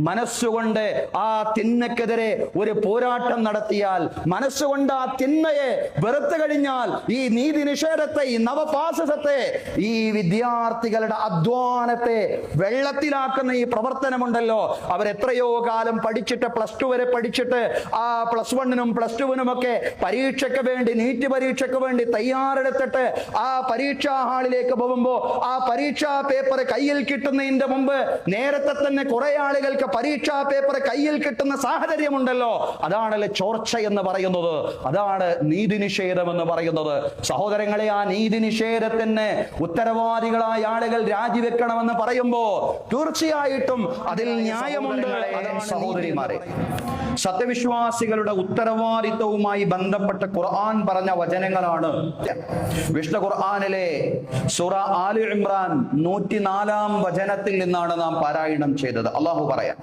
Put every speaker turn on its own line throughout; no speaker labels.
മനസ്സുകൊണ്ട് ആ തിന്മക്കെതിരെ ഒരു പോരാട്ടം നടത്തിയാൽ, മനസ്സുകൊണ്ട് ആ തിന്മയെ വെറുത്തു കഴിഞ്ഞാൽ, ഈ നീതി നിഷേധത്തെ, ഈ നവഫാസിസത്തെ, ഈ വിദ്യാർത്ഥികളുടെ അധ്വാനത്തെ വെള്ളത്തിലാക്കുന്ന ഈ പ്രവർത്തനമുണ്ടല്ലോ, അവരെത്രയോ കാലം പഠിച്ചിട്ട് പ്ലസ് ടു വരെ പഠിച്ചിട്ട് ആ പ്ലസ് വണ്ണിനും പ്ലസ് ടുവിനും ഒക്കെ പരീക്ഷയ്ക്ക് വേണ്ടി, നീറ്റ് പരീക്ഷയ്ക്ക് വേണ്ടി തയ്യാറെടുത്തിട്ട് ആ പരീക്ഷാ ഹാളിലേക്ക് പോകുമ്പോൾ ആ പരീക്ഷാ പേപ്പർ കയ്യിൽ കിട്ടുന്നതിന്റെ മുമ്പ് നേരത്തെ തന്നെ കുറെ ആളുകൾക്ക് പരീക്ഷാ പേപ്പർ കയ്യിൽ കിട്ടുന്ന സാഹചര്യമുണ്ടല്ലോ, അതാണല്ലോ ചോർച്ച എന്ന് പറയുന്നത്, അതാണ് നീതി നിഷേധം എന്ന് പറയുന്നത്. സഹോദരങ്ങളെ, ആ നീതി നിഷേധത്തിന് ഉത്തരവാദികളായ ആളുകൾ രാജിവെക്കണമെന്ന് പറയുമ്പോ തീർച്ചയായിട്ടും അതിൽ ന്യായമുണ്ട്. സഹോദരിമാരെ, സത്യവിശ്വാസികളുടെ ഉത്തരവാദിത്വവുമായി ബന്ധപ്പെട്ട് ഖുർആൻ പറഞ്ഞ വചനങ്ങളാണ് വിശുദ്ധ ഖുർആനിലെ സൂറ ആലി ഇമ്രാൻ 104-ാം വചനത്തിൽ നിന്നാണ് നാം പാരായണം ചെയ്തത്. അല്ലാഹു പറയാം,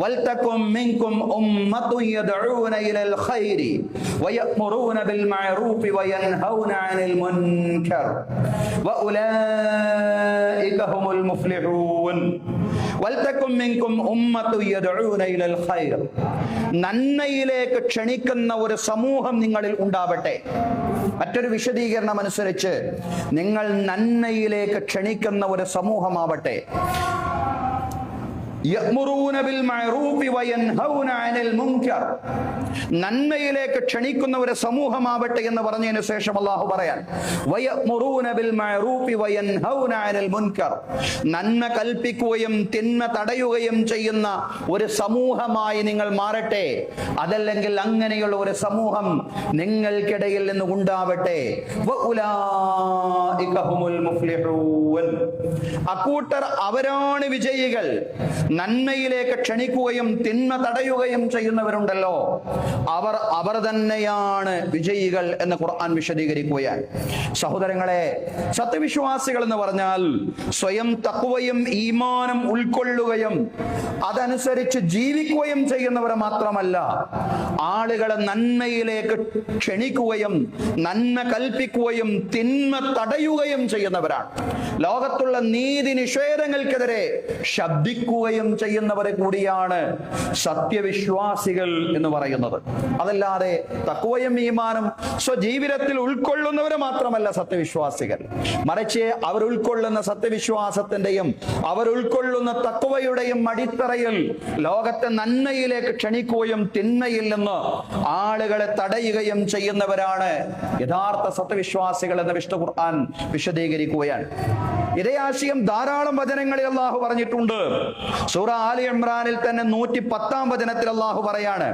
വൽതകും മിൻകും ഉമ്മത്തുൻ യദ്ഊന ഇലൽ ഖൈരി വയഅ്മുറൂന ബിൽ മഅറൂഫി വയൻഹൗന അനിൽ മുൻകർ വഉലൈക ഹുമുൽ മുഫ്ലിഹൂൻ. വൽതകും മിൻകും ഉമ്മത്തുൻ യദ്ഊന ഇലൽ ഖൈർ, നന്മയിലേക്ക് ക്ഷണിക്കുന്ന ഒരു സമൂഹം നിങ്ങളിൽ ഉണ്ടാവട്ടെ. മറ്റൊരു വിശദീകരണം അനുസരിച്ച് നിങ്ങൾ നന്മയിലേക്ക് ക്ഷണിക്കുന്ന ഒരു സമൂഹമാവട്ടെ. യഅ്മുറൂന ബിൽ മഅറൂഫി വയൻഹൗന അനിൽ മുൻകർ, നന്മയിലേക്ക് ക്ഷണിക്കുന്ന ഒരു സമൂഹമാവട്ടെ എന്ന് പറഞ്ഞതിന് ശേഷം അല്ലാഹു പറയാൻ, വയഅ്മുറൂന ബിൽ മഅറൂഫി വയൻഹൗന അനിൽ മുൻകർ, നന്മ കൽപ്പിക്കുകയും തിന്മ തടയുകയും ചെയ്യുന്ന ഒരു സമൂഹമായി നിങ്ങൾ മാറട്ടെ. അതല്ലെങ്കിൽ അങ്ങനെയുള്ള ഒരു സമൂഹം നിങ്ങൾക്കിടയിൽ നിന്ന് ഉണ്ടാവട്ടെ. വഉലൈക ഹുമുൽ മുഫ്ലിഹൂൻ, അക്കൂട്ടർ അവരാണ് വിജയികൾ. നന്മയിലേക്ക് ക്ഷണിക്കുകയും തിന്മ തടയുകയും ചെയ്യുന്നവരുണ്ടല്ലോ, അവർ തന്നെയാണ് വിജയികൾ എന്ന് ഖുർആൻ വിശദീകരിക്കുകയാണ്. സഹോദരങ്ങളെ, സത്യവിശ്വാസികൾ എന്ന് പറഞ്ഞാൽ സ്വയം തഖ്വയും ഈമാനും ഉൾക്കൊള്ളുകയും അതനുസരിച്ച് ജീവിക്കുകയും ചെയ്യുന്നവർ മാത്രമല്ല, ആളുകളെ നന്മയിലേക്ക് ക്ഷണിക്കുകയും നന്മ കൽപ്പിക്കുകയും തിന്മ തടയുകയും ചെയ്യുന്നവരാണ്. ലോകത്തുള്ള നീതി നിഷേധങ്ങൾക്കെതിരെ ശബ്ദിക്കുകയും ചെയ്യുന്നവരെ കൂടിയാണ് സത്യവിശ്വാസികൾ എന്ന് പറയുന്നത്. അതല്ലാതെ തഖ്വയും ഈമാനും സ്വജീവിതത്തിൽ ഉൾക്കൊള്ളുന്നവരെ മാത്രമല്ല സത്യവിശ്വാസികൾ, മറിച്ച് അവർ ഉൾക്കൊള്ളുന്ന സത്യവിശ്വാസത്തിന്റെയും അവർ ഉൾക്കൊള്ളുന്ന തഖ്വയുടെയും അടിത്തറയിൽ ലോകത്തെ നന്മയിലേക്ക് ക്ഷണിക്കുകയും തിന്മയിൽ നിന്ന് ആളുകളെ തടയുകയും ചെയ്യുന്നവരാണ് യഥാർത്ഥ സത്യവിശ്വാസികൾ എന്ന് വിശുദ്ധ ഖുർആൻ വിശദീകരിക്കുകയാണ്. ഇതേ ആശയം ധാരാളം വചനങ്ങളിൽ അല്ലാഹു പറഞ്ഞിട്ടുണ്ട്. സൂറ ആലി ഇമ്രാനിൽ തന്നെ 110-ാം വചനത്തിൽ അല്ലാഹു പറയാണ്,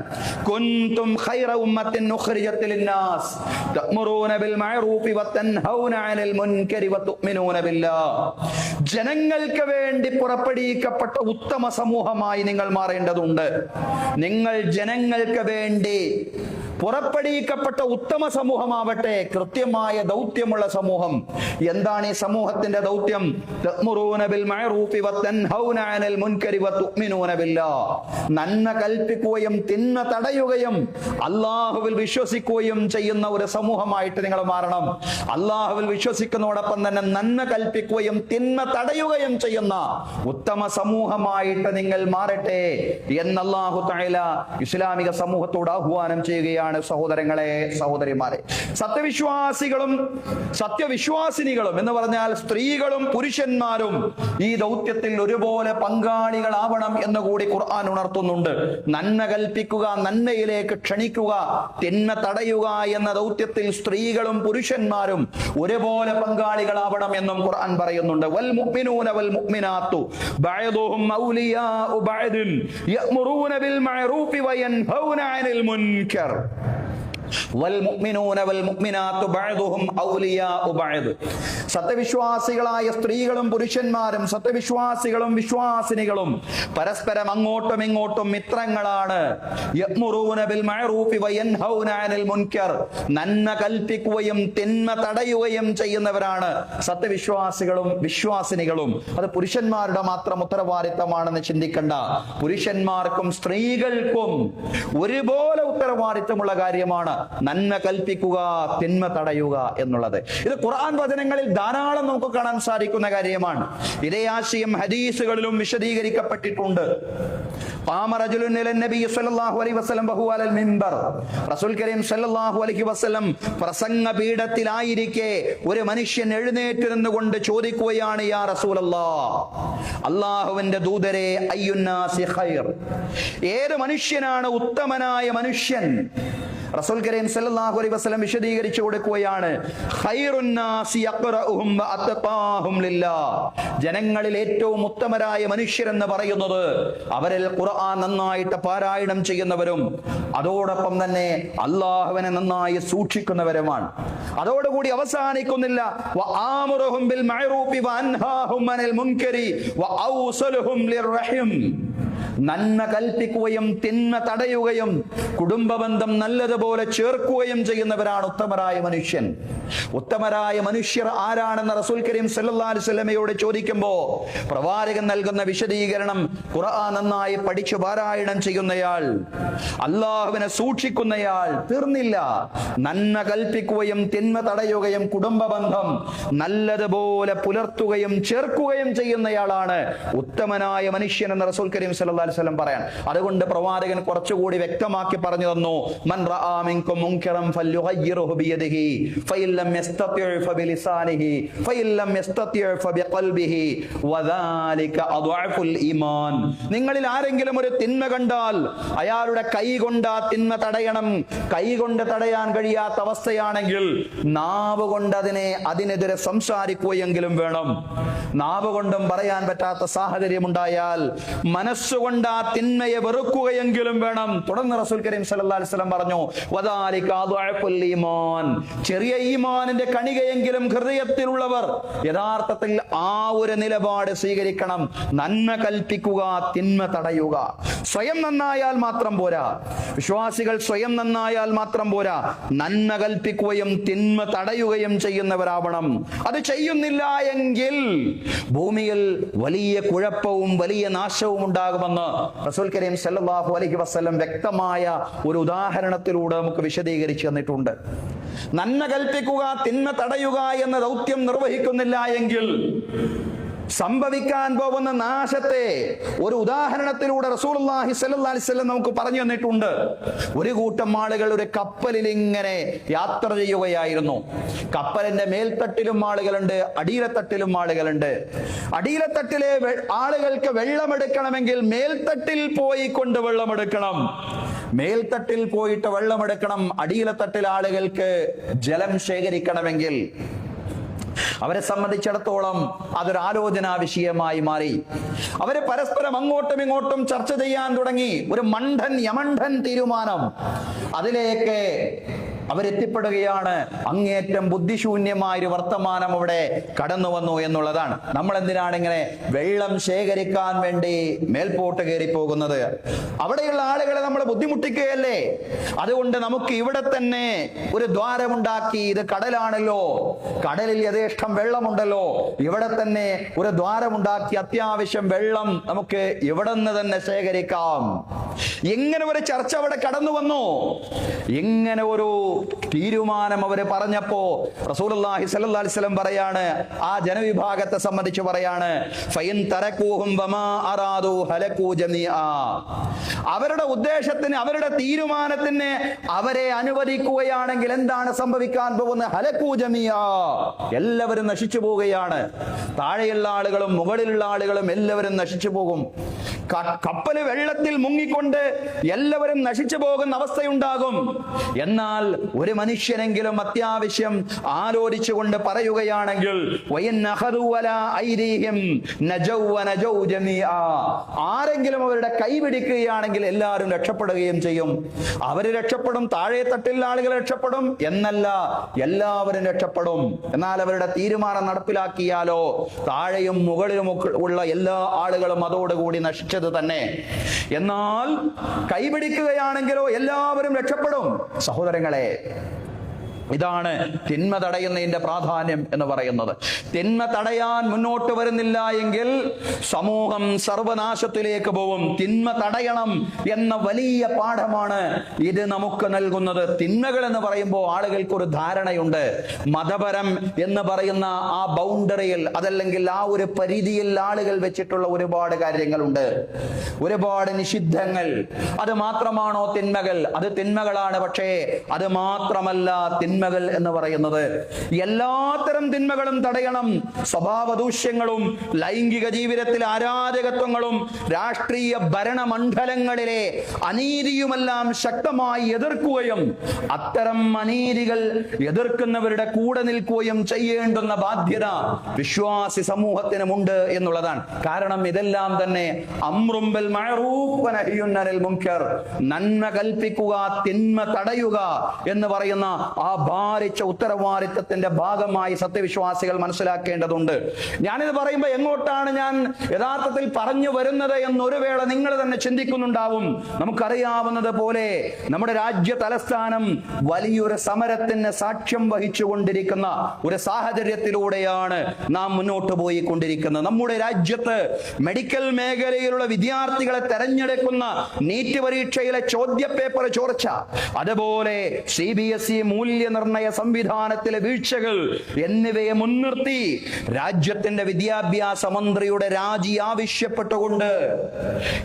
കുൻതും ഖൈറ ഉമ്മത്തിൻ ഉഖ്രിജത് ലിന്നാസ് തഅ്മുറൂന ബിൽ മഅറൂഫി വതൻഹൗന അനിൽ മുൻകരി വതുഅ്മിനൂന ബില്ലാഹ്, ജനങ്ങൾക്ക് വേണ്ടി പുറപ്പെടുവിക്കപ്പെട്ട ഉത്തമ സമൂഹമായി നിങ്ങൾ മാറേണ്ടതുണ്ട്. നിങ്ങൾ ജനങ്ങൾക്ക് വേണ്ടി പുറപ്പെടുവിക്കപ്പെട്ട ഉത്തമ സമൂഹമാവട്ടെ, കൃത്യമായ ദൗത്യമുള്ള സമൂഹം. എന്താണ് ഈ സമൂഹത്തിന്റെ ദൗത്യം? തഅ്മുറൂന ബിൽ മഅറൂഫി വതൻഹൗന അനിൽ മുൻകരി വതുഅ്മിനൂന ബില്ലാഹ്, നന്മ കൽപ്പിക്കുകയും തിന്മ തടയുകയും അല്ലാഹുവിൽ വിശ്വസിക്കുകയും ചെയ്യുന്ന ഒരു സമൂഹമായിട്ട് നിങ്ങൾ മാറണം. അല്ലാഹുവിൽ വിശ്വസിക്കുന്നതോടൊപ്പം തന്നെ നന്മ കൽപ്പിക്കുകയും തിന്മ തടയുകയും ചെയ്യുന്ന ഉത്തമ സമൂഹമായിട്ട് നിങ്ങൾ മാറട്ടെ എന്ന് അല്ലാഹു തആല ഇസ്ലാമിക സമൂഹത്തോട് ആഹ്വാനം ചെയ്യുകയാണ്. സഹോദരങ്ങളെ, സഹോദരിമാരെ, സത്യവിശ്വാസികളും സത്യവിശ്വാസിനികളും എന്ന് പറഞ്ഞാൽ സ്ത്രീകളും പുരുഷന്മാരും ഈ ദൗത്യത്തിൽ ഒരുപോലെ പങ്കാളികളാവണം എന്ന് കൂടി ഖുർആൻ ഉണർത്തുന്നുണ്ട്. നന്മ കൽപ്പിക്കുക, നന്മയിലേക്ക് ക്ഷണിക്കുക, തിന്മ തടയുക എന്ന ദൗത്യത്തിൽ സ്ത്രീകളും പുരുഷന്മാരും ഒരുപോലെ പങ്കാളികളാവണം എന്നും ഖുർആൻ പറയുന്നുണ്ട്. വൽ മുഅ്മിനൂന വൽ മുഅ്മിനാത്തു ബഅദുഹും ഔലിയാഉ ബഅദിൻ യഅ്മുറൂന ബിൽ മഅറൂഫി വയൻഹൗന അനിൽ മുൻകർ വൽമുഅ്മിനൂന വൽമുഅ്മിനാത്തു ബഅദുഹും ഔലിയാഉ ബഅദ്. സത്യവിശ്വാസികളായ സ്ത്രീകളും പുരുഷന്മാരും സത്യവിശ്വാസികളും വിശ്വാസിനികളും പരസ്പരം അങ്ങോട്ടും ഇങ്ങോട്ടും മിത്രങ്ങളാണ്. യഅ്മുറൂന ബിൽ മഅറൂഫി വയൻഹൗന അനിൽ മുൻകർ, നന്മ കൽപ്പിക്കുകയും തിന്മ തടയുകയും ചെയ്യുന്നവരാണ് സത്യവിശ്വാസികളും വിശ്വാസിനികളും. അത് പുരുഷന്മാരുടെ മാത്രം ഉത്തരവാദിത്തമാണെന്ന് ചിന്തിക്കണ്ട. പുരുഷന്മാർക്കും സ്ത്രീകൾക്കും ഒരുപോലെ ഉത്തരവാദിത്തമുള്ള കാര്യമാണ്. നന്മ കൽപ്പിക്കുക, തിന്മ തടയുക എന്നുള്ളത്. ഇത് ഖുർആൻ വചനങ്ങളിൽ ധാരാളം നമുക്ക് കാണാൻ സാധിക്കുന്ന കാര്യമാണ്. ഇതേ ആശയം ഹദീസുകളിലും വിശദീകരിക്കപ്പെട്ടിട്ടുണ്ട്. റസൂൽ കരീം സല്ലല്ലാഹു അലൈഹി വസല്ലം പ്രസംഗ പീഠത്തിലായിരിക്കെ ഒരു മനുഷ്യൻ എഴുന്നേറ്റ് നിന്നുകൊണ്ട് ചോദിക്കുകയാണ്, യാ റസൂലല്ലാഹ്, അല്ലാഹുവിന്റെ ദൂതരെ, അയ്യുന്നാസി ഖൈർ, ഏത് മനുഷ്യനാണ് ഉത്തമനായ മനുഷ്യൻ? റസൂൽ കരീം സല്ലല്ലാഹു അലൈഹി വസല്ലം വിശദീകരിച്ചു കൊടുക്കുകയാണ്, ഖൈറുന്നാസി യഖറഉഹും വഅത്ഖാഹും ലില്ലാഹ്, ജനങ്ങളിൽ ഏറ്റവും ഉത്തമരായ മനുഷ്യരെന്ന് പറയുന്നത് അവരിൽ ഖുർആൻ നന്നായിട്ട് പാരായണം ചെയ്യുന്നവരും അതോടൊപ്പം തന്നെ അല്ലാഹുവിനെ നന്നായി സൂക്ഷിക്കുന്നവരുമാണ്. അതോടുകൂടി അവസാനിക്കുന്നില്ല, വആമുറുഹും ബിൽ മഅറൂഫി വഅൻഹാഹും അനിൽ മുൻകരി വഔസലുഹും ലിർറഹിം, നന്മ കൽപ്പിക്കുകയും തിന്മ തടയുകയും കുടുംബബന്ധം നല്ലതുപോലെ ചേർക്കുകയും ചെയ്യുന്നവരാണ് ഉത്തമരായ മനുഷ്യൻ. ഉത്തമരായ മനുഷ്യർ ആരാണെന്ന് റസൂൽ കരീം സല്ലല്ലാഹു അലൈഹി വസല്ലമയോട് ചോദിക്കുമ്പോൾ പ്രവാചകൻ നൽകുന്ന വിശദീകരണം, ഖുർആൻ നന്നായി പഠിച്ചു പാരായണം ചെയ്യുന്നയാൾ, അല്ലാഹുവിനെ സൂക്ഷിക്കുന്നയാൾ, തീർന്നില്ല, നന്മ കൽപ്പിക്കുകയും തിന്മ തടയുകയും കുടുംബബന്ധം നല്ലതുപോലെ പുലർത്തുകയും ചേർക്കുകയും ചെയ്യുന്നയാളാണ് ഉത്തമനായ മനുഷ്യൻ എന്ന് റസൂൽ കരീം സല്ലല്ലാഹു അലൈഹി വസല്ലം പറയാൻ. അതുകൊണ്ട് പ്രവാചകൻ കുറച്ചുകൂടി വ്യക്തമാക്കി പറഞ്ഞു തന്നു, മൻ റആ മിൻകും മുൻകറൻ ഫല്യുഗയ്യിറുഹു ബിയദിഹി ഫഇൻ ലം യസ്തതി' ഫബിലിസാനിഹി ഫഇൻ ലം യസ്തതി' ഫബിഖൽബിഹി വദാലിക അദ്അഫുൽ ഈമാൻ. നിങ്ങളിൽ ആരെങ്കിലും ഒരു തിന്മ കണ്ടാൽ അയാളുടെ കൈ കൊണ്ട് ആ തിന്മ തടയണം. കൈ കൊണ്ട് തടയാൻ കഴിയാത്ത അവസ്ഥയാണെങ്കിൽ നാവ് കൊണ്ട് അതിനെതിരെ സംസാരിക്കുകയെങ്കിലും വേണം. നാവ് കൊണ്ടും പറയാൻ പറ്റാത്ത സാഹചര്യം ഉണ്ടായാൽ മനസ്സുകൊണ്ട് ആ തിന്മയെ വെറുക്കുകയെങ്കിലും വേണം. തുടർന്ന് റസൂൽ കരീം സല്ലല്ലാഹു അലൈഹി വസല്ലം പറഞ്ഞു, വദാലിക അദ്അഫുൽ ഈമാൻ, ചെറിയ ഈമാനിന്റെ കണികയെങ്കിലും ഹൃദയത്തിലുള്ളവർ യഥാർത്ഥത്തിൽ ആ ഒരു നിലപാട് സ്വീകരിക്കണം. നന്മ കൽപ്പിക്കുക, തിന്മ തടയുക. സ്വയം നന്നായാൽ മാത്രം പോരാ, വിശ്വാസികൾ സ്വയം നന്നായാൽ മാത്രം പോരാ, നന്മ കൽപ്പിക്കുകയും തിന്മ തടയുകയും ചെയ്യുന്നവരാവണം. അത് ചെയ്യുന്നില്ല എങ്കിൽ ഭൂമിയിൽ വലിയ കുഴപ്പവും വലിയ നാശവും ഉണ്ടാകുമെന്ന് റസൂൽ കരീം സല്ലല്ലാഹു അലൈഹി വസല്ലം വ്യക്തമായ ഒരു ഉദാഹരണത്തിലൂടെ നമുക്ക് വിശദീകരിച്ചു തന്നിട്ടുണ്ട്. നന്മ കൽപ്പിക്കുക, തിന്മ തടയുക എന്ന ദൗത്യം നിർവഹിക്കുന്നില്ല എങ്കിൽ സംഭവിക്കാൻ പോകുന്ന നാശത്തെ ഒരു ഉദാഹരണത്തിലൂടെ റസൂലുള്ളാഹി സ്വല്ലല്ലാഹി അലൈഹി വസല്ലം നമുക്ക് പറഞ്ഞു തന്നിട്ടുണ്ട്. ഒരു കൂട്ടം ആളുകൾ ഒരു കപ്പലിൽ ഇങ്ങനെ യാത്ര ചെയ്യുകയായിരുന്നു. കപ്പലിന്റെ മേൽത്തട്ടിലും ആളുകളുണ്ട്, അടിയിലത്തട്ടിലും ആളുകളുണ്ട്. അടിയിലത്തട്ടിലെ ആളുകൾക്ക് വെള്ളമെടുക്കണമെങ്കിൽ മേൽത്തട്ടിൽ പോയി കൊണ്ട് വെള്ളമെടുക്കണം. മേൽത്തട്ടിൽ പോയിട്ട് വെള്ളമെടുക്കണം. അടിയിലത്തട്ടിൽ ആളുകൾക്ക് ജലം ശേഖരിക്കണമെങ്കിൽ അവരെ സംബന്ധിച്ചിടത്തോളം അതൊരു ആലോചനാ വിഷയമായി മാറി. അവര് പരസ്പരം അങ്ങോട്ടും ഇങ്ങോട്ടും ചർച്ച ചെയ്യാൻ തുടങ്ങി. ഒരു യമണ്ഠൻ തീരുമാനം അതിലേക്ക് അവരെത്തിപ്പെടുകയാണ്. അങ്ങേറ്റം ബുദ്ധിശൂന്യമായൊരു വർത്തമാനം അവിടെ കടന്നു വന്നു എന്നുള്ളതാണ്. നമ്മൾ എന്തിനാണ് ഇങ്ങനെ വെള്ളം ശേഖരിക്കാൻ വേണ്ടി മേൽപോട്ട് കയറി പോകുന്നത്? അവിടെയുള്ള ആളുകളെ നമ്മൾ ബുദ്ധിമുട്ടിക്കുകയല്ലേ? അതുകൊണ്ട് നമുക്ക് ഇവിടെ തന്നെ ഒരു ദ്വാരമുണ്ടാക്കി, ഇത് കടലാണല്ലോ, കടലിൽ യഥേഷ്ടം വെള്ളമുണ്ടല്ലോ, ഇവിടെ തന്നെ ഒരു ദ്വാരമുണ്ടാക്കി അത്യാവശ്യം വെള്ളം നമുക്ക് ഇവിടെ നിന്ന് തന്നെ ശേഖരിക്കാം. എങ്ങനെ ഒരു ചർച്ച അവിടെ കടന്നു വന്നു? എങ്ങനെ ഒരു തീരുമാനം അവര് പറഞ്ഞപ്പോ റസൂലുള്ളാഹി സ്വല്ലല്ലാഹി അലൈഹി വസല്ലം പറയാണ്, ആ ജനവിഭാഗത്തെ സംബന്ധിച്ച് പറയാണ്, ഫൈൻ തറകൂഹും വമാ അറാദു ഹലകൂ ജമീആ, അവരുടെ ഉദ്ദേശത്തിന്, അവരുടെ തീരുമാനത്തിന് അവരെ അനുവദിക്കുകയാണെങ്കിൽ എന്താണ് സംഭവിക്കാൻ പോകുന്നത്? ഹലകൂ ജമീആ, എല്ലാവരും നശിച്ചു പോവുകയാണ്. താഴെയുള്ള ആളുകളും മുകളിലുള്ള ആളുകളും എല്ലാവരും നശിച്ചു പോകും. കപ്പല് വെള്ളത്തിൽ മുങ്ങിക്കൊണ്ട് എല്ലാവരും നശിച്ചു പോകുന്ന അവസ്ഥയുണ്ടാകും. എന്നാൽ ഒരു മനുഷ്യനെങ്കിലും അത്യാവശ്യം ആലോചിച്ചുകൊണ്ട് പറയുകയാണെങ്കിൽ ആരെങ്കിലും അവരുടെ കൈ പിടിക്കുകയാണെങ്കിൽ എല്ലാവരും രക്ഷപ്പെടുകയും ചെയ്യും. അവര് രക്ഷപ്പെടും, താഴെ തട്ടിൽ ആളുകൾ രക്ഷപ്പെടും എന്നല്ല, എല്ലാവരും രക്ഷപ്പെടും. എന്നാൽ അവരുടെ തീരുമാനം നടപ്പിലാക്കിയാലോ താഴെയും മുകളിലും ഉള്ള എല്ലാ ആളുകളും അതോടുകൂടി നശിച്ചത് തന്നെ. എന്നാൽ കൈപിടിക്കുകയാണെങ്കിലോ എല്ലാവരും രക്ഷപ്പെടും. സഹോദരങ്ങളെ, ഇതാണ് തിന്മ തടയുന്നതിന്റെ പ്രാധാന്യം എന്ന് പറയുന്നത്. തിന്മ തടയാൻ മുന്നോട്ട് വരുന്നില്ല എങ്കിൽ സമൂഹം സർവനാശത്തിലേക്ക് പോകും. തിന്മ തടയണം എന്ന വലിയ പാഠമാണ് ഇത് നമുക്ക് നൽകുന്നത്. തിന്മകൾ എന്ന് പറയുമ്പോൾ ആളുകൾക്ക് ഒരു ധാരണയുണ്ട്, മതപരം എന്ന് പറയുന്ന ആ ബൗണ്ടറിയിൽ, അതല്ലെങ്കിൽ ആ ഒരു പരിധിയിൽ ആളുകൾ വെച്ചിട്ടുള്ള ഒരുപാട് കാര്യങ്ങളുണ്ട്, ഒരുപാട് നിഷിദ്ധങ്ങൾ. അത് മാത്രമാണോ തിന്മകൾ? അത് തിന്മകളാണ്. പക്ഷേ അത് മാത്രമല്ല തിന്മകൾ എന്ന് പറയുന്നത്. എല്ലാത്തരം തിന്മകളും തടയണം. സ്വഭാവദൂഷ്യങ്ങളും ലൈംഗിക ജീവിതത്തിലെ അരാജകത്വങ്ങളും രാഷ്ട്രീയ ഭരണമണ്ഡലങ്ങളിലെ അനീതിയുമെല്ലാം ശക്തമായി എതിർക്കുകയും അത്തരം അനീതികൾ എതിർക്കുന്നവരുടെ കൂടെ നിൽക്കുകയും ചെയ്യേണ്ടുന്ന ബാധ്യത വിശ്വാസി സമൂഹത്തിനുമുണ്ട് എന്നുള്ളതാണ്. കാരണം ഇതെല്ലാം തന്നെ അംറും ബിൽ മഅറൂഫ് വ നഹ്യുൻ അനിൽ മുൻകർ, നന്മ കൽപ്പിക്കുക തിന്മ തടയുക എന്ന് പറയുന്ന ആ ഭാരിച്ച ഉത്തരവാദിത്തത്തിന്റെ ഭാഗമായി സത്യവിശ്വാസികൾ മനസ്സിലാക്കേണ്ടതുണ്ട്. ഞാനിത് പറയുമ്പോൾ എങ്ങോട്ടാണ് ഞാൻ യഥാർത്ഥത്തിൽ പറഞ്ഞു വരുന്നത് എന്നൊരു വേള നിങ്ങൾ തന്നെ ചിന്തിക്കുന്നുണ്ടാവും. നമുക്കറിയാവുന്നത് പോലെ നമ്മുടെ രാജ്യ തലസ്ഥാനം വലിയൊരു സമരത്തിന് സാക്ഷ്യം വഹിച്ചുകൊണ്ടിരിക്കുന്ന ഒരു സാഹചര്യത്തിലൂടെയാണ് നാം മുന്നോട്ട് പോയിക്കൊണ്ടിരിക്കുന്നത്. നമ്മുടെ രാജ്യത്ത് മെഡിക്കൽ മേഖലയിലുള്ള വിദ്യാർത്ഥികളെ തെരഞ്ഞെടുക്കുന്ന നീറ്റ് പരീക്ഷയിലെ ചോദ്യപേപ്പർ ചോർച്ച, അതുപോലെ CBSE മൂല്യനിർണയ സംവിധാനത്തിലെ വീഴ്ചകൾ എന്നിവയെ മുൻനിർത്തി രാജ്യത്തിന്റെ വിദ്യാഭ്യാസ മന്ത്രിയുടെ രാജി ആവശ്യപ്പെട്ടുകൊണ്ട്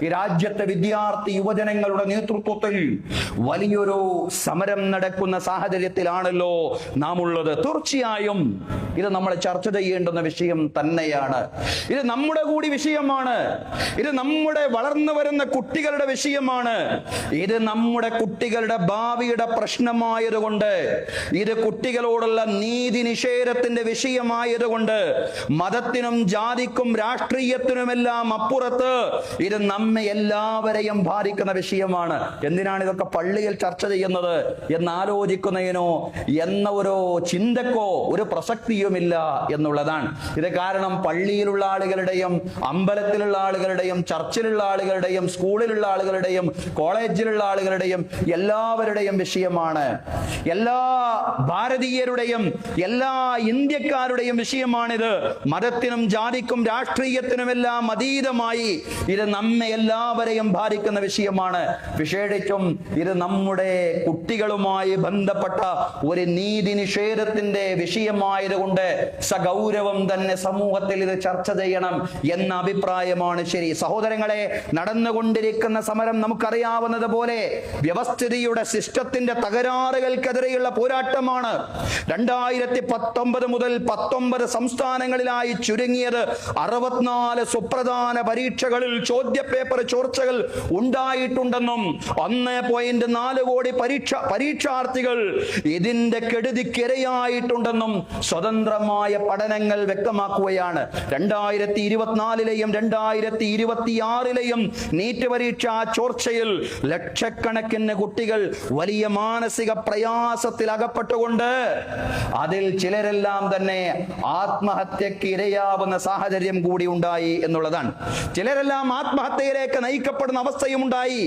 ഈ രാജ്യത്തെ വിദ്യാർത്ഥി യുവജനങ്ങളുടെ നേതൃത്വത്തിൽ വലിയൊരു സമരം നടക്കുന്ന സാഹചര്യത്തിലാണല്ലോ നാം ഉള്ളത്. തീർച്ചയായും ഇത് നമ്മൾ ചർച്ച ചെയ്യേണ്ടുന്ന വിഷയം തന്നെയാണ്. ഇത് നമ്മുടെ കൂടി വിഷയമാണ്. ഇത് നമ്മുടെ വളർന്നു വരുന്ന കുട്ടികളുടെ വിഷയമാണ്. ഇത് നമ്മുടെ കുട്ടികളുടെ ഭാവിയുടെ പ്രശ്നമായതുകൊണ്ട്, ഇത് കുട്ടികളോടുള്ള നീതി നിഷേധത്തിന്റെ വിഷയമായതുകൊണ്ട്, മതത്തിനും ജാതിക്കും രാഷ്ട്രീയത്തിനുമെല്ലാം അപ്പുറത്ത് ഇത് നമ്മെ എല്ലാവരെയും ബാധിക്കുന്ന വിഷയമാണ്. എന്തിനാണ് ഇതൊക്കെ പള്ളിയിൽ ചർച്ച ചെയ്യുന്നത് എന്നാലോചിക്കുന്നതിനോ എന്ന ഒരു ചിന്തക്കോ ഒരു പ്രസക്തിയുമില്ല എന്നുള്ളതാണ്. ഇത് കാരണം പള്ളിയിലുള്ള ആളുകളുടെയും അമ്പലത്തിലുള്ള ആളുകളുടെയും ചർച്ചിലുള്ള ആളുകളുടെയും സ്കൂളിലുള്ള ആളുകളുടെയും കോളേജിലുള്ള ആളുകളുടെയും എല്ലാവരുടെയും വിഷയമാണ്. എല്ലാ ഭാരതീയരുടെയും എല്ലാ ഇന്ത്യക്കാരുടെയും വിഷയമാണിത്. മതത്തിനും ജാതിക്കും രാഷ്ട്രീയത്തിനുമെല്ലാം അതീതമായി ഇത് നമ്മെ എല്ലാവരെയും ബാധിക്കുന്ന വിഷയമാണ്. വിശേഷിച്ചും ഇത് നമ്മുടെ കുട്ടികളുമായി ബന്ധപ്പെട്ട ഒരു നീതി നിഷേധത്തിന്റെ വിഷയമായതുകൊണ്ട് സഗൗരവം തന്നെ സമൂഹത്തിൽ ഇത് ചർച്ച ചെയ്യണം എന്ന അഭിപ്രായമാണ് ശരി. സഹോദരങ്ങളെ, നടന്നുകൊണ്ടിരിക്കുന്ന സമരം നമുക്കറിയാവുന്നത് പോലെ വ്യവസ്ഥിതിയുടെ സിസ്റ്റത്തിന്റെ തകരാറുകൾക്കെതിരെയുള്ള പോരാട്ടമാണ്. 2019 മുതൽ 19 സംസ്ഥാനങ്ങളിലായി ചുരുങ്ങിയത് 64 സുപ്രധാന പരീക്ഷകളിൽ ചോദ്യപേപ്പർ ചോർച്ചകൾ ഉണ്ടായിട്ടുണ്ടെന്നും 1.4 കോടി പരീക്ഷാർത്ഥികൾ ഇതിന്റെ കെടുതിക്കിരയായിട്ടുണ്ടെന്നും സ്വതന്ത്രമായ പഠനങ്ങൾ വ്യക്തമാക്കുകയാണ്. 2024ലെയും 2026ലെയും നീറ്റ് പരീക്ഷാ ചോർച്ചയിൽ ലക്ഷക്കണക്കിന് കുട്ടികൾ വലിയ മാനസിക പ്രയാസത്തിൽ അകപ്പെട്ടുകൊണ്ട് അതിൽ ചിലരെല്ലാം തന്നെ ആത്മഹത്യക്ക് ഇരയാവുന്ന സാഹചര്യം കൂടി ഉണ്ടായി എന്നുള്ളതാണ്. ചിലരെല്ലാം ആത്മഹത്യയിലേക്ക് നയിക്കപ്പെടുന്ന അവസ്ഥയും ഉണ്ടായി.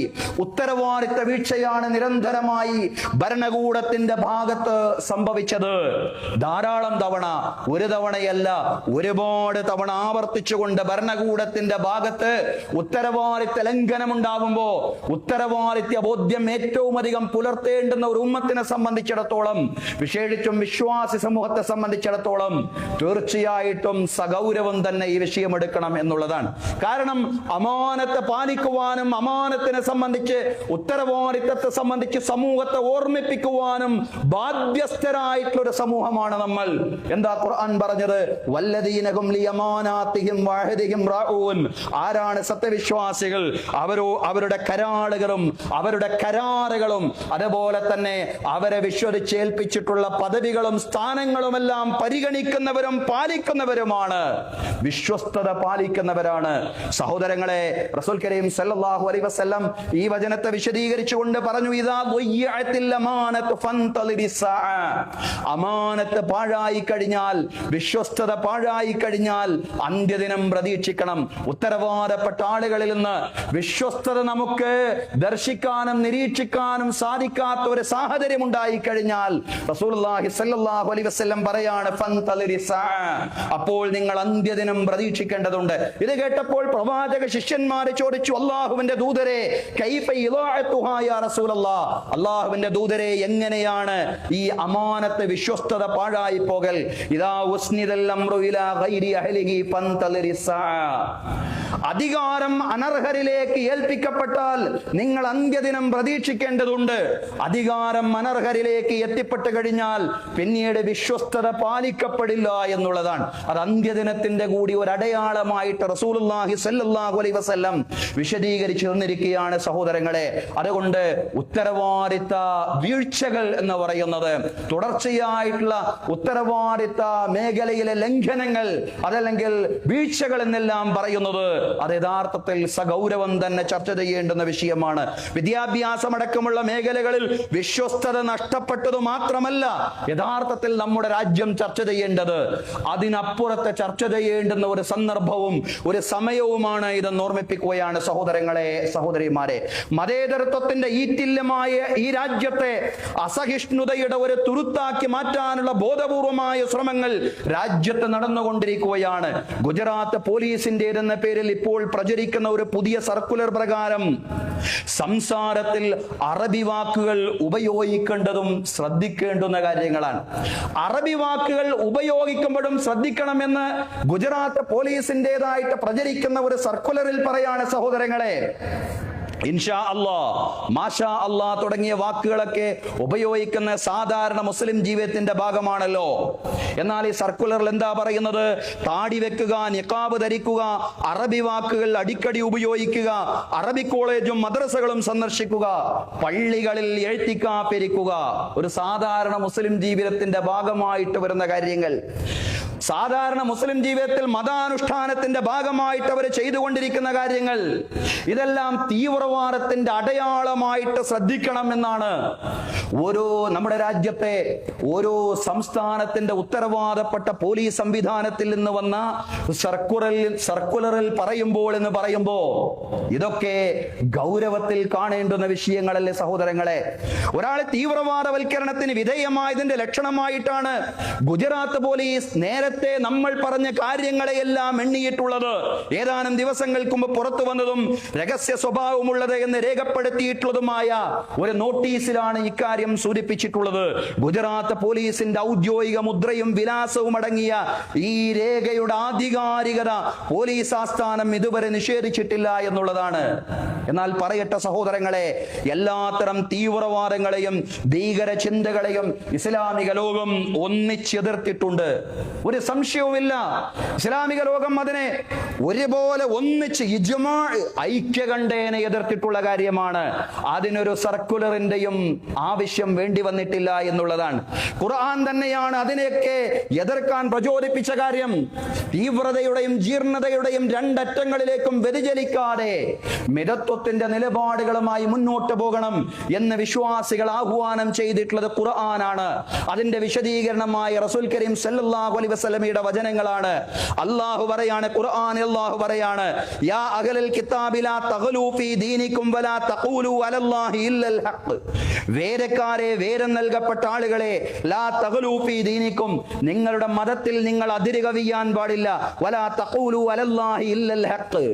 ഉത്തരവാദിത്ത വീഴ്ചയാണ് നിരന്തരമായി ഭരണകൂടത്തിന്റെ ഭാഗത്ത് സംഭവിച്ചത്. ധാരാളം തവണ, ഒരു തവണയല്ല ഒരുപാട് തവണ ആവർത്തിച്ചുകൊണ്ട് ഭരണകൂടത്തിന്റെ ഭാഗത്ത് ഉത്തരവാദിത്ത ലംഘനം ഉണ്ടാവുമ്പോ ഉത്തരവാദിത്യ ബോധ്യം ഏറ്റവും അധികം പുലർത്തേണ്ടുന്ന ഒരു ഉമ്മത്തിനെ സംബന്ധിച്ചിടത്തോളം, വിശേഷിച്ചും വിശ്വാസി സമൂഹത്തെ സംബന്ധിച്ചിടത്തോളം തീർച്ചയായിട്ടും സഗൗരവം തന്നെ ഈ വിഷയം എടുക്കണം എന്നുള്ളതാണ്. കാരണം അമാനത്തെ പാലിക്കുവാനും അമാനത്തിനെ സംബന്ധിച്ച് ഉത്തരവാദിത്തത്തെ സംബന്ധിച്ച് സമൂഹത്തെ ഓർമ്മിപ്പിക്കുവാനും ബാധ്യസ്ഥരായിട്ടുള്ള ഒരു സമൂഹമാണ് നമ്മൾ. എന്താ ഖുർആൻ പറഞ്ഞത്? വല്ലദീനഹും ലിയമാനാതിഹിം വഅഹദിഹിം റാഊൻ. ആരാണ് സത്യവിശ്വാസികൾ? അവരുടെ കരാളുകളും അവരുടെ കരാറുകളും അതുപോലെ തന്നെ അവരെ വിശ്വസിച്ചേൽപ്പിച്ചിട്ടുള്ള പദവികളും സ്ഥാനങ്ങളുമെല്ലാം പരിഗണിക്കുന്നവരും പാലിക്കുന്നവരുമാണ്. വിശ്വസ്തത പാലിക്കുന്നവരാണ്. സഹോദരങ്ങളെ, റസൂൽ കരീം സല്ലല്ലാഹു അലൈഹി വസല്ലം ഈ വചനത്തെ വിശദീകരിച്ചുകൊണ്ട് പറഞ്ഞു, ഇദാ ദുയ്യഅത്തിൽ അമാനതു ഫന്തളിബിസ് സാഅ. അമാനത്ത് പാഴായി കഴിഞ്ഞാൽ, വിശ്വസ്തത പാഴായി കഴിഞ്ഞാൽ അന്ത്യദിനം പ്രതീക്ഷിക്കണം. ഉത്തരവാദപ്പെട്ട ആളുകളിൽ നിന്ന് വിശ്വസ്തത നമുക്ക് ദർശിക്കാനും നിരീക്ഷിക്കാനും സാധിക്കാത്ത ഒരു സാഹചര്യം ഉണ്ടായി കഴിഞ്ഞാൽ കഴിഞ്ഞാൽ റസൂലുള്ളാഹി സ്വല്ലല്ലാഹു അലൈഹി വസല്ലം പറയാണ് ഫന്തളിരി സാ, അപ്പോൾ നിങ്ങൾ അന്ത്യദിനം പ്രതീക്ഷിക്കേണ്ടതുണ്ട്. ഇത് കേട്ടപ്പോൾ പ്രവാചക ശിഷ്യന്മാരെ ചോദിച്ചു, അല്ലാഹുവിന്റെ ദൂതരെ കൈഫ ഇളാഅതുഹാ യാ റസൂലല്ലാഹ്, അല്ലാഹുവിന്റെ ദൂതരെ എങ്ങനെയാണ് ഈ അമാനത്ത് വിശ്വസ്തത പാഴായി പോകൽ? ഇദാ ഉസ്നിദൽ അംറു ഇലാ ഗൈരി അഹ്ലിഹി ഫന്തളിരി സാ, അധികാരം അനർഹരിലേക്ക് ഏൽപ്പിക്കപ്പെട്ടാൽ നിങ്ങൾ അന്ത്യദിനം പ്രതീക്ഷിക്കേണ്ടതുണ്ട്. അധികാരം അനർഹരിലേക്ക് എത്തിപ്പെട്ടു കഴിഞ്ഞാൽ പിന്നീട് വിശ്വസ്തത പാലിക്കപ്പെടില്ല എന്നുള്ളതാണ്. അത് അന്ത്യദിനത്തിന്റെ കൂടി ഒരു അടയാളമായിട്ട് റസൂലുള്ളാഹി സ്വല്ലല്ലാഹു അലൈഹി വസല്ലം വിശദീകരിച്ചു തന്നിരിക്കുകയാണ് സഹോദരങ്ങളെ. അതുകൊണ്ട് ഉത്തരവാദിത്ത വീഴ്ചകൾ എന്ന് പറയുന്നത്, തുടർച്ചയായിട്ടുള്ള ഉത്തരവാദിത്ത മേഖലയിലെ ലംഘനങ്ങൾ, അതല്ലെങ്കിൽ വീഴ്ചകൾ എന്നെല്ലാം പറയുന്നത് അത് യഥാർത്ഥത്തിൽ സഗൗരവം തന്നെ ചർച്ച ചെയ്യേണ്ടുന്ന വിഷയമാണ്. വിദ്യാഭ്യാസം അടക്കമുള്ള മേഖലകളിൽ വിശ്വസ്തത നഷ്ടപ്പെട്ടത് മാത്രമല്ല യഥാർത്ഥത്തിൽ നമ്മുടെ രാജ്യം ചർച്ച ചെയ്യേണ്ടത്, അതിനപ്പുറത്തെ ചർച്ച ചെയ്യേണ്ടുന്ന ഒരു സന്ദർഭവും ഒരു സമയവുമാണ് ഇതെന്ന് ഓർമ്മിപ്പിക്കുകയാണ് സഹോദരങ്ങളെ, സഹോദരിമാരെ. മതേതരത്വത്തിന്റെ ഈറ്റില്യമായ ഈ രാജ്യത്തെ അസഹിഷ്ണുതയുടെ ഒരു തുരുത്താക്കി മാറ്റാനുള്ള ബോധപൂർവമായ ശ്രമങ്ങൾ രാജ്യത്ത് നടന്നുകൊണ്ടിരിക്കുകയാണ്. ഗുജറാത്ത് പോലീസിന്റേതെന്ന പേരിൽ ഇപ്പോൾ പ്രചരിക്കുന്ന ഒരു പുതിയ സർക്കുലർ പ്രകാരം സംസാരത്തിൽ അറബി വാക്കുകൾ ഉപയോഗിക്കേണ്ടതും ശ്രദ്ധിക്കേണ്ടുന്ന കാര്യങ്ങളാണ്. അറബി വാക്കുകൾ ഉപയോഗിക്കുമ്പോഴും ശ്രദ്ധിക്കണമെന്ന് ഗുജറാത്ത് പോലീസിന്റേതായിട്ട് പ്രചരിക്കുന്ന ഒരു സർക്കുലറിൽ പറയാണ് സഹോദരങ്ങളെ. ഇൻഷാ അല്ലാഹ്, മാഷാ അല്ലാഹ് തുടങ്ങിയ വാക്കുകളൊക്കെ ഉപയോഗിക്കുന്ന സാധാരണ മുസ്ലിം ജീവിതത്തിന്റെ ഭാഗമാണല്ലോ. എന്നാൽ ഈ സർക്കുലറിൽ എന്താ പറയുന്നത്? താടി വെക്കുക, നിഖാബ് ധരിക്കുക, അറബി വാക്കുകൾ അടിക്കടി ഉപയോഗിക്കുക, അറബി കോളേജും മദ്രസകളും സന്ദർശിക്കുക, പള്ളികളിൽ എഴുത്തിക്കാപ്പിരിക്കുക, ഒരു സാധാരണ മുസ്ലിം ജീവിതത്തിന്റെ ഭാഗമായിട്ട് വരുന്ന കാര്യങ്ങൾ, സാധാരണ മുസ്ലിം ജീവിതത്തിൽ മതാനുഷ്ഠാനത്തിന്റെ ഭാഗമായിട്ട് അവർ ചെയ്തുകൊണ്ടിരിക്കുന്ന കാര്യങ്ങൾ, ഇതെല്ലാം തീവ്രവാദത്തിന്റെ അടയാളമായിട്ട് ശ്രദ്ധിക്കണം എന്നാണ് നമ്മുടെ രാജ്യത്തെ ഓരോ സംസ്ഥാനത്തിന്റെ ഉത്തരവാദപ്പെട്ട പോലീസ് സംവിധാനത്തിൽ നിന്ന് വന്ന സർക്കുലറിൽ പറയുമ്പോൾ ഇതൊക്കെ ഗൗരവത്തിൽ കാണേണ്ടുന്ന വിഷയങ്ങളല്ലേ സഹോദരങ്ങളെ. ഒരാളെ തീവ്രവാദവൽക്കരണത്തിന് വിധേയമായതിന്റെ ലക്ഷണമായിട്ടാണ് ഗുജറാത്ത് പോലീസ് നേരത്തെ നമ്മൾ പറഞ്ഞ കാര്യങ്ങളെയെല്ലാം എണ്ണിയിട്ടുള്ളത്. ഏതാനും ദിവസങ്ങൾക്ക് മുമ്പ് പുറത്തു വന്നതും രഹസ്യ സ്വഭാവമുള്ളത് എന്ന് രേഖപ്പെടുത്തിയിട്ടുള്ളതുമായ ഒരു നോട്ടീസിലാണ് ഇക്കാര്യം സൂചിപ്പിച്ചിട്ടുള്ളത്. ഗുജറാത്ത് പോലീസിന്റെ ഔദ്യോഗിക മുദ്രയും വിലാസവും അടങ്ങിയ ഈ രേഖയുടെ ആധികാരികത പോലീസ് ആസ്ഥാനം ഇതുവരെ നിഷേധിച്ചിട്ടില്ല എന്നുള്ളതാണ്. എന്നാൽ പറയട്ടെ സഹോദരങ്ങളെ, എല്ലാത്തരം തീവ്രവാദങ്ങളെയും ഭീകര ചിന്തകളെയും ഇസ്ലാമിക ലോകം ഒന്നിച്ചെതിർത്തിട്ടുണ്ട്, ഒരു സംശയവുമില്ല. ഇസ്ലാമിക ലോകം അതിനെ ഒരുപോലെ ഒന്നിച്ച് ഐക്യകണ്ഠേന എതിർത്തിട്ടുള്ള കാര്യമാണ്. അതിനൊരു സർക്കുലറിന്റെയും ആവശ്യം വേണ്ടി വന്നിട്ടില്ല എന്നുള്ളതാണ്. ഖുർആൻ തന്നെയാണ് അതിനെയൊക്കെ എതിർക്കാൻ പ്രചോദിപ്പിച്ച കാര്യം. തീവ്രതയുടെയും ജീർണതയുടെയും രണ്ടറ്റങ്ങളിലേക്കും വ്യതിചലിക്കാതെ മിതത്വത്തിന്റെ നിലപാടുകളുമായി മുന്നോട്ട് പോകണം എന്ന് വിശ്വാസികൾ ആഹ്വാനം ചെയ്തിട്ടുള്ളത് ഖുർആനാണ്. അതിന്റെ വിശദീകരണമായി റസൂൽ കരീം സല്ലല്ലാഹു അലൈഹി വസല്ലമയുടെ വചനങ്ങളാണ്. അല്ലാഹു പറയാണ്, ഖുർആനിൽ അല്ലാഹു പറയാണ്, യാ അഹ്ലൽ കിതാബി ലാ തഗ്ലൂ ഫീ ദീനികും വലാ തഖൂലു അലല്ലാഹി ഇല്ലൽ ഹഖ്. വേദക്കാരെ, വേദം നൽകപ്പെട്ട ആളുകളെ, ലാ തഗ്ലൂ ഫീ ദീനികും, നിങ്ങളുടെ മതത്തിൽ നിങ്ങൾ അതിരുകവിയാൻ പാടില്ല. വലാ തഖൂലു അലല്ലാഹി ഇല്ലൽ ഹഖ്,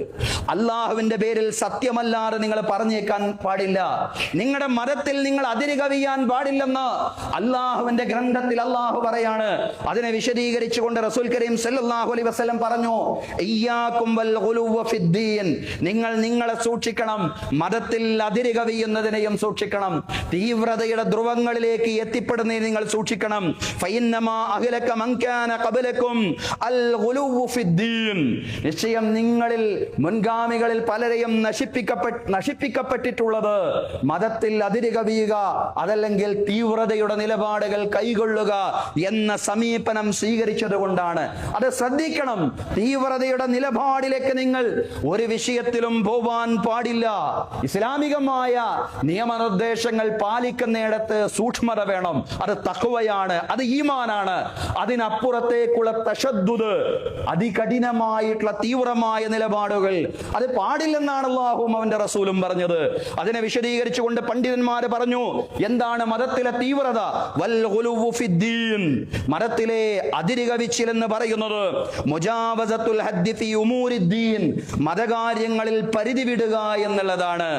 അല്ലാഹുവിന്റെ പേരിൽ സത്യമല്ലാതെ നിങ്ങൾ പറഞ്ഞേക്കാൻ പാടില്ല. നിങ്ങളുടെ മതത്തിൽ നിങ്ങൾ അതിരുകവിയാൻ പാടില്ലെന്ന് അല്ലാഹുവിന്റെ ഗ്രന്ഥത്തിൽ അല്ലാഹു പറയാണ്. അതിനെ വിശദീകരിച്ചുകൊണ്ട് റസൂൽ കരീം സല്ലല്ലാഹു അലൈഹി വസല്ലം പറഞ്ഞു, ഇയ്യാകും വൽ ഗുലുവ ഫിദ്ദീൻ, നിങ്ങൾ നിങ്ങളെ സൂക്ഷിക്കണം, മതത്തിൽ അതിരുകവിയുന്നതിനെയും സൂക്ഷിക്കണം, തീവ്രതയുടെ ധ്രുവങ്ങളിലേക്ക് എത്തിപ്പെടുന്നതിനെ നിങ്ങൾ സൂക്ഷിക്കണം. ഫഇന്നമാ അഹ്ലക മൻ കാന ഖബലകും അൽ ഗുലുവ ഫിദ്ദീൻ, നിശ്ചയം നിങ്ങളിൽ മുൻഗാമികളിൽ പലരെയും നശിപ്പിക്കപ്പെട്ടിട്ടുള്ളത് മതത്തിൽ അതിരുകവിയുക, അതല്ലെങ്കിൽ തീവ്രതയുടെ നിലപാടുകൾ കൈകൊള്ളുക എന്ന സമീപനം സ്വീകരിച്ചത് കൊണ്ടാണ്. അത് ശ്രദ്ധിക്കണം. തീവ്രതയുടെ നിലപാടിലേക്ക് നിങ്ങൾ ഒരു വിഷയത്തിലും പോവാൻ പാടില്ല. ഇസ്ലാമികമായ നിയമനിർദ്ദേശങ്ങൾ പാലിക്കുന്നിടത്ത് സൂക്ഷ്മത വേണം. അത് തഖ്വയാണ്, അത് ഈമാനാണ്. അതിനപ്പുറത്തേക്കുള്ള തശദ്ദുദ്, അതികഠിനമായിട്ടുള്ള തീവ്രമായ നിലപാടുകൾ അത് പാടില്ലെന്നാണ് അല്ലാഹുവും അവന്റെ റസൂലും പറഞ്ഞത്. അതിനെ വിശദീകരിച്ചുകൊണ്ട് പണ്ഡിതന്മാർ പറഞ്ഞു, എന്താണ് മതത്തിലെ തീവ്രത? വൽ ഗുലുവു ഫിദ്ദീൻ, മതത്തിലെ അതിരുകവിച്ചിൽ എന്ന് പറയുന്നത് മുജാവസത്തുൽ ഹദ്ദി ഫീ ഉമൂരിദ്ദീൻ, മതകാര്യങ്ങളിൽ പരിധി വിടുക എന്നുള്ളതാണ്.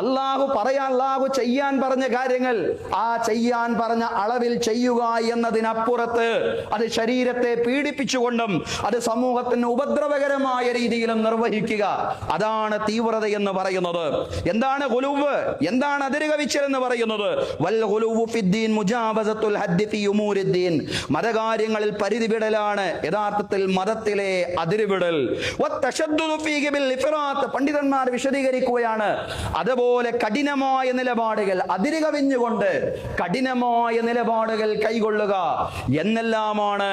അള്ളാഹു ചെയ്യാൻ പറഞ്ഞ കാര്യങ്ങൾ ആ ചെയ്യാൻ പറഞ്ഞ അളവിൽ ചെയ്യുക എന്നതിനപ്പുറത്ത് അത് ശരീരത്തെ പീഡിപ്പിച്ചുകൊണ്ടും അത് സമൂഹത്തിന് ഉപദ്രവകരമായ രീതിയിലും നിർവഹിക്കുക, അതാണ് തീവ്രത എന്ന് പറയുന്നത്. എന്താണ് ഗുലുവ്, എന്താണ് അതിരുകവിച്ചൽ എന്ന് പറയുന്നത്? വൽ ഗുലുവു ഫിദ്ദീൻ മുജാവസത്തുൽ ഹദ്ദി ഫീ ഉമൂരിദ്ദീൻ, മതകാര്യങ്ങളിൽ പരിധി വിടലാണ് യഥാർത്ഥത്തിൽ മതത്തിലെ അതിരുവിടൽ. വത്തശദ്ദുദു ഫീഹി ബിൽ ഇഫ്റാത്ത്, പണ്ഡിതന്മാർ വിശദീകരിക്കുകയാണ്, അതുപോലെ കഠിനമായ നിലപാടുകൾ, അതിരുകവിഞ്ഞുകൊണ്ട് കഠിനമായ നിലപാടുകൾ കൈകൊള്ളുക എന്നെല്ലാമാണ്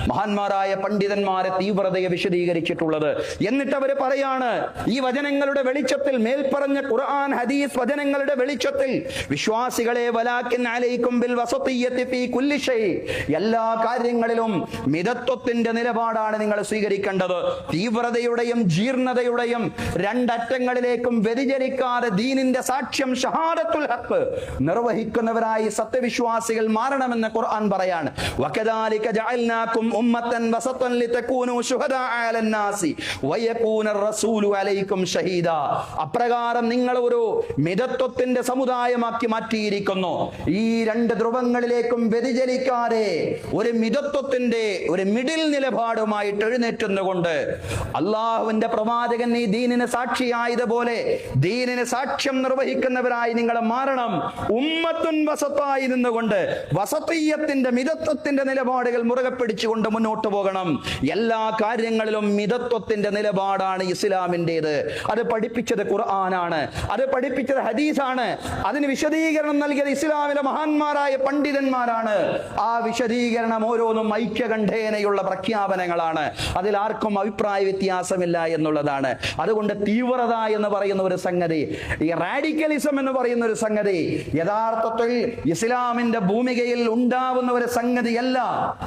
മഹാന്മാരായ പണ്ഡിതന്മാരെ തീവ്രതയെ വിശദീകരിച്ചിട്ടുള്ളത്. എന്നിട്ട് അവർ പറയാണ്, ഈ വചനങ്ങളുടെ വെളിച്ചത്തിൽ, മേൽപ്പറഞ്ഞ ഖുർആൻ ഹദീസ് വചനങ്ങളുടെ വെളിച്ചത്തിൽ വിശ്വാസികളെ വലാകിൻ അലൈക്കും ബിൽ വസതിയ്യതി ഫീ കുല്ലി ഷൈ, എല്ലാ കാര്യങ്ങളിലും മിതത്വത്തിന്റെ നിലപാടാണ് നിങ്ങൾ സ്വീകരിക്കേണ്ടത്. തീവ്രതയുടെയും ജീർണതയുടെയും രണ്ടറ്റങ്ങളിലേക്കും വ്യതിചലിക്കാതെ ദീനിന്റെ സാക്ഷ്യം ഷഹാദത്തുൽ ഹഖ് നിർവഹിക്കുന്നവരായി സത്യവിശ്വാസികൾ മാറണമെന്ന് ഖുർആൻ പറയാണ്. വകദാലിക ജഅൽനാകും ഉമ്മത്തൻ വസതൻ ലിതകൂനു ശുഹദാ അലന്നാസി വയകൂന റസൂലു അലൈക്കും ഷഹീദാ, അപ്രകാരം നിങ്ങൾ ഒരു മിതത്വത്തിന്റെ സമുദായമാക്കി മാറ്റിയിരിക്കുന്നു. ഈ രണ്ട് ധ്രുവങ്ങളിലേക്കും വ്യതിചലിക്കാതെ ഒരു മിതത്വത്തിന്റെ ഒരു മിഡിൽ നിലപാടുമായിട്ട് എഴുന്നേറ്റുന്നുകൊണ്ട് അള്ളാഹുവിന്റെ പ്രവാചകൻ ഈ ദീനിന് സാക്ഷിയായതുപോലെ ദീനിന് സാക്ഷ്യം നിർവഹിക്കുന്നവരായി നിങ്ങൾ മാറണം. ഉമ്മത്തുൻ വസത്തായി നിന്നുകൊണ്ട് വസത്തിയ്യത്തിന്റെ മിതത്വത്തിന്റെ നിലപാടുകൾ മുറുകെ പിടിച്ചുകൊണ്ട് മുന്നോട്ട് പോകണം. എല്ലാ കാര്യങ്ങളിലും മിതത്വത്തിന്റെ നിലപാടാണ് ഇസ്ലാമിൻ്റെത്. അത് പഠിപ്പിച്ചത് ഖുർആനാണ്, അത് പഠിപ്പിച്ചത് ഹദീസാണ്, അതിന് വിശദീകരണം നൽകിയത് ഇസ്ലാമിലെ മഹാന്മാരായ പണ്ഡിതന്മാരാണ്. ആ വിശദീകരണം ഓരോന്നും ഐക്യകണ്ഠേനയുള്ള പ്രഖ്യാപനങ്ങളാണ്. അതിൽ ആർക്കും അഭിപ്രായ വ്യത്യാസമില്ല എന്നുള്ളതാണ്. അതുകൊണ്ട് തീവ്രത എന്ന് പറയുന്ന ഒരു സംഗതി, ഈ റാഡിക്കലിസം എന്ന് പറയുന്ന ഒരു സംഗതി യഥാർത്ഥത്തിൽ ഇസ്ലാമിന്റെ ഭൂമികയിൽ ഉണ്ടാവുന്ന ഒരു സംഗതിയല്ല.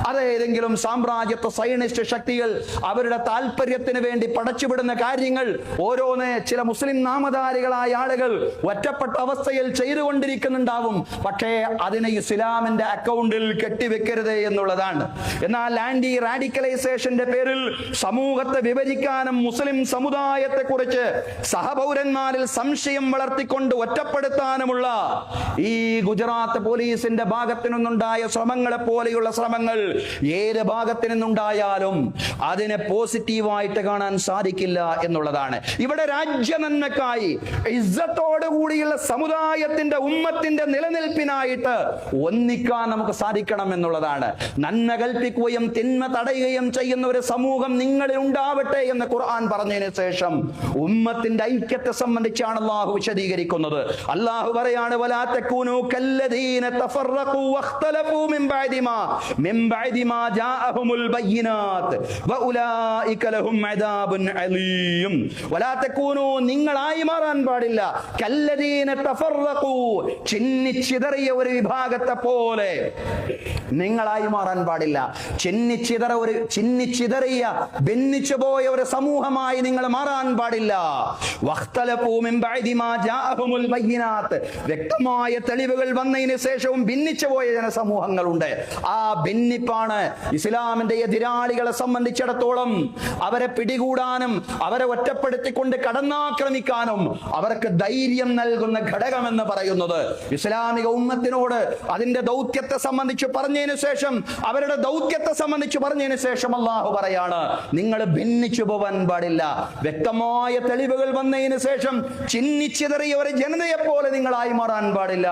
അത് ഏതെങ്കിലും സാമ്രാജ്യത്വ സൈനിസ്റ്റ് ശക്തികൾ അവരുടെ താല്പര്യത്തിന് വേണ്ടി പടച്ചുവിടുന്ന കാര്യങ്ങൾ ഓരോന്ന് ചില മുസ്ലിം നാമധാരികളായ ആളുകൾ ഒറ്റപ്പെട്ട അവസ്ഥയിൽ ചെയ്തുകൊണ്ടിരിക്കുന്നുണ്ടാവും. പക്ഷേ അതിനെ ഇസ്ലാമിന്റെ അക്കൗണ്ടിൽ കെട്ടിവെക്കരുത് എന്നുള്ളതാണ്. എന്നാൽ ആന്റി റാഡിക്കലൈസേഷന്റെ പേരിൽ സമൂഹത്തെ വിഭജിക്കാനും മുസ്ലിം സമുദായത്തെ കുറിച്ച് സഹപൗരന്മാരിൽ സംശയം വളർത്തിക്കൊണ്ട് ഒറ്റപ്പെടുത്താനുമുള്ള ഈ ഗുജറാത്ത് പോലീസിന്റെ ഭാഗത്തു നിന്നുണ്ടായ ശ്രമങ്ങളെ പോലെയുള്ള ശ്രമങ്ങൾ ഏത് ഭാഗത്തു നിന്നുണ്ടായാലും അതിനെ പോസിറ്റീവായിട്ട് കാണാൻ സാധിക്കില്ല എന്നുള്ളതാണ്. ഇവിടെ രാജ്യ നന്മക്കായി ഇസ്സത്തോടു കൂടിയുള്ള സമുദായത്തിന്റെ ഉമ്മത്തിന്റെ നിലനിൽപ്പിനായിട്ട് ഒന്നിക്കാൻ നമുക്ക് സാധിക്കണം എന്നുള്ളതാണ്. നന്മ കൽപ്പിക്കുകയും തിന്മ തടയുകയും ചെയ്യുന്ന ഒരു സമൂഹം നിങ്ങളിൽ ഉണ്ടാവട്ടെ എന്ന് ഖുർആൻ പറഞ്ഞതിന് ശേഷം ഉമ്മത്തിന്റെ ഐക്യത്തെ സംബന്ധിച്ചാണ് അല്ലാഹു വിശദീകരിക്കുന്നത്. അല്ലാഹു പറയാണ്, വലാ തകൂനു കല്ലദീന തഫറഖു വഖ്തലഫു മിൻ ബഅദി മാ ജാഅഹുമുൽ ബയ്യിനാത്ത് വഉലൈക ലഹും അദാബുൻ അലീം. വലാ തകൂനു, നിങ്ങളായി മാറാൻ പാടില്ല, കല്ലദീന തഫറഖു, ചിന്നിച്ചിതറിയ ഒരു വിഭാഗത്തെ പോലെ നിങ്ങളായി മാറാൻ പാടില്ല. ചിന്നിച്ചിതറിയ ഭിന്നിച്ചു പോയ ഒരു സമൂഹമായി നിങ്ങൾ മാറാൻ പാടില്ല. വഖ്തലഫു മിൻ ബഅദി മാ ജാഅഹുമുൽ ബയ്യിനാത്ത്, വ്യക്തമായ തെളിവുകൾ വന്നതിന് ശേഷവും ഭിന്നിച്ചു പോയ ജനസമൂഹങ്ങളുണ്ട്. ആ ഭിന്നിപ്പാണ് ഇസ്ലാമിന്റെ എതിരാളികളെ സംബന്ധിച്ചിടത്തോളം അവരെ പിടികൂടാനും അവരെ ഒറ്റപ്പെടുത്തിക്കൊണ്ട് കടന്നാക്രമിക്കാനും അവർക്ക് ധൈര്യം നൽകുന്ന ഘടകമെന്ന് പറയുന്നത്. ഇസ്ലാമിക ഉമ്മത്തിനോട് അതിന്റെ ദൗത്യത്തെ സംബന്ധിച്ച് പറഞ്ഞതിന് ശേഷം, അവരുടെ ദൗത്യത്തെ സംബന്ധിച്ച് പറഞ്ഞതിന് ശേഷം അല്ലാഹു പറയാണ്, നിങ്ങൾ ഭിന്നിച്ചു പോവാൻ പാടില്ല. വ്യക്തമായ തെളിവുകൾ വന്നതിന് ശേഷം ചിതറിയ ഒരു ജനതയെ പോലെ നിങ്ങളായി മാറാൻ പാടില്ല.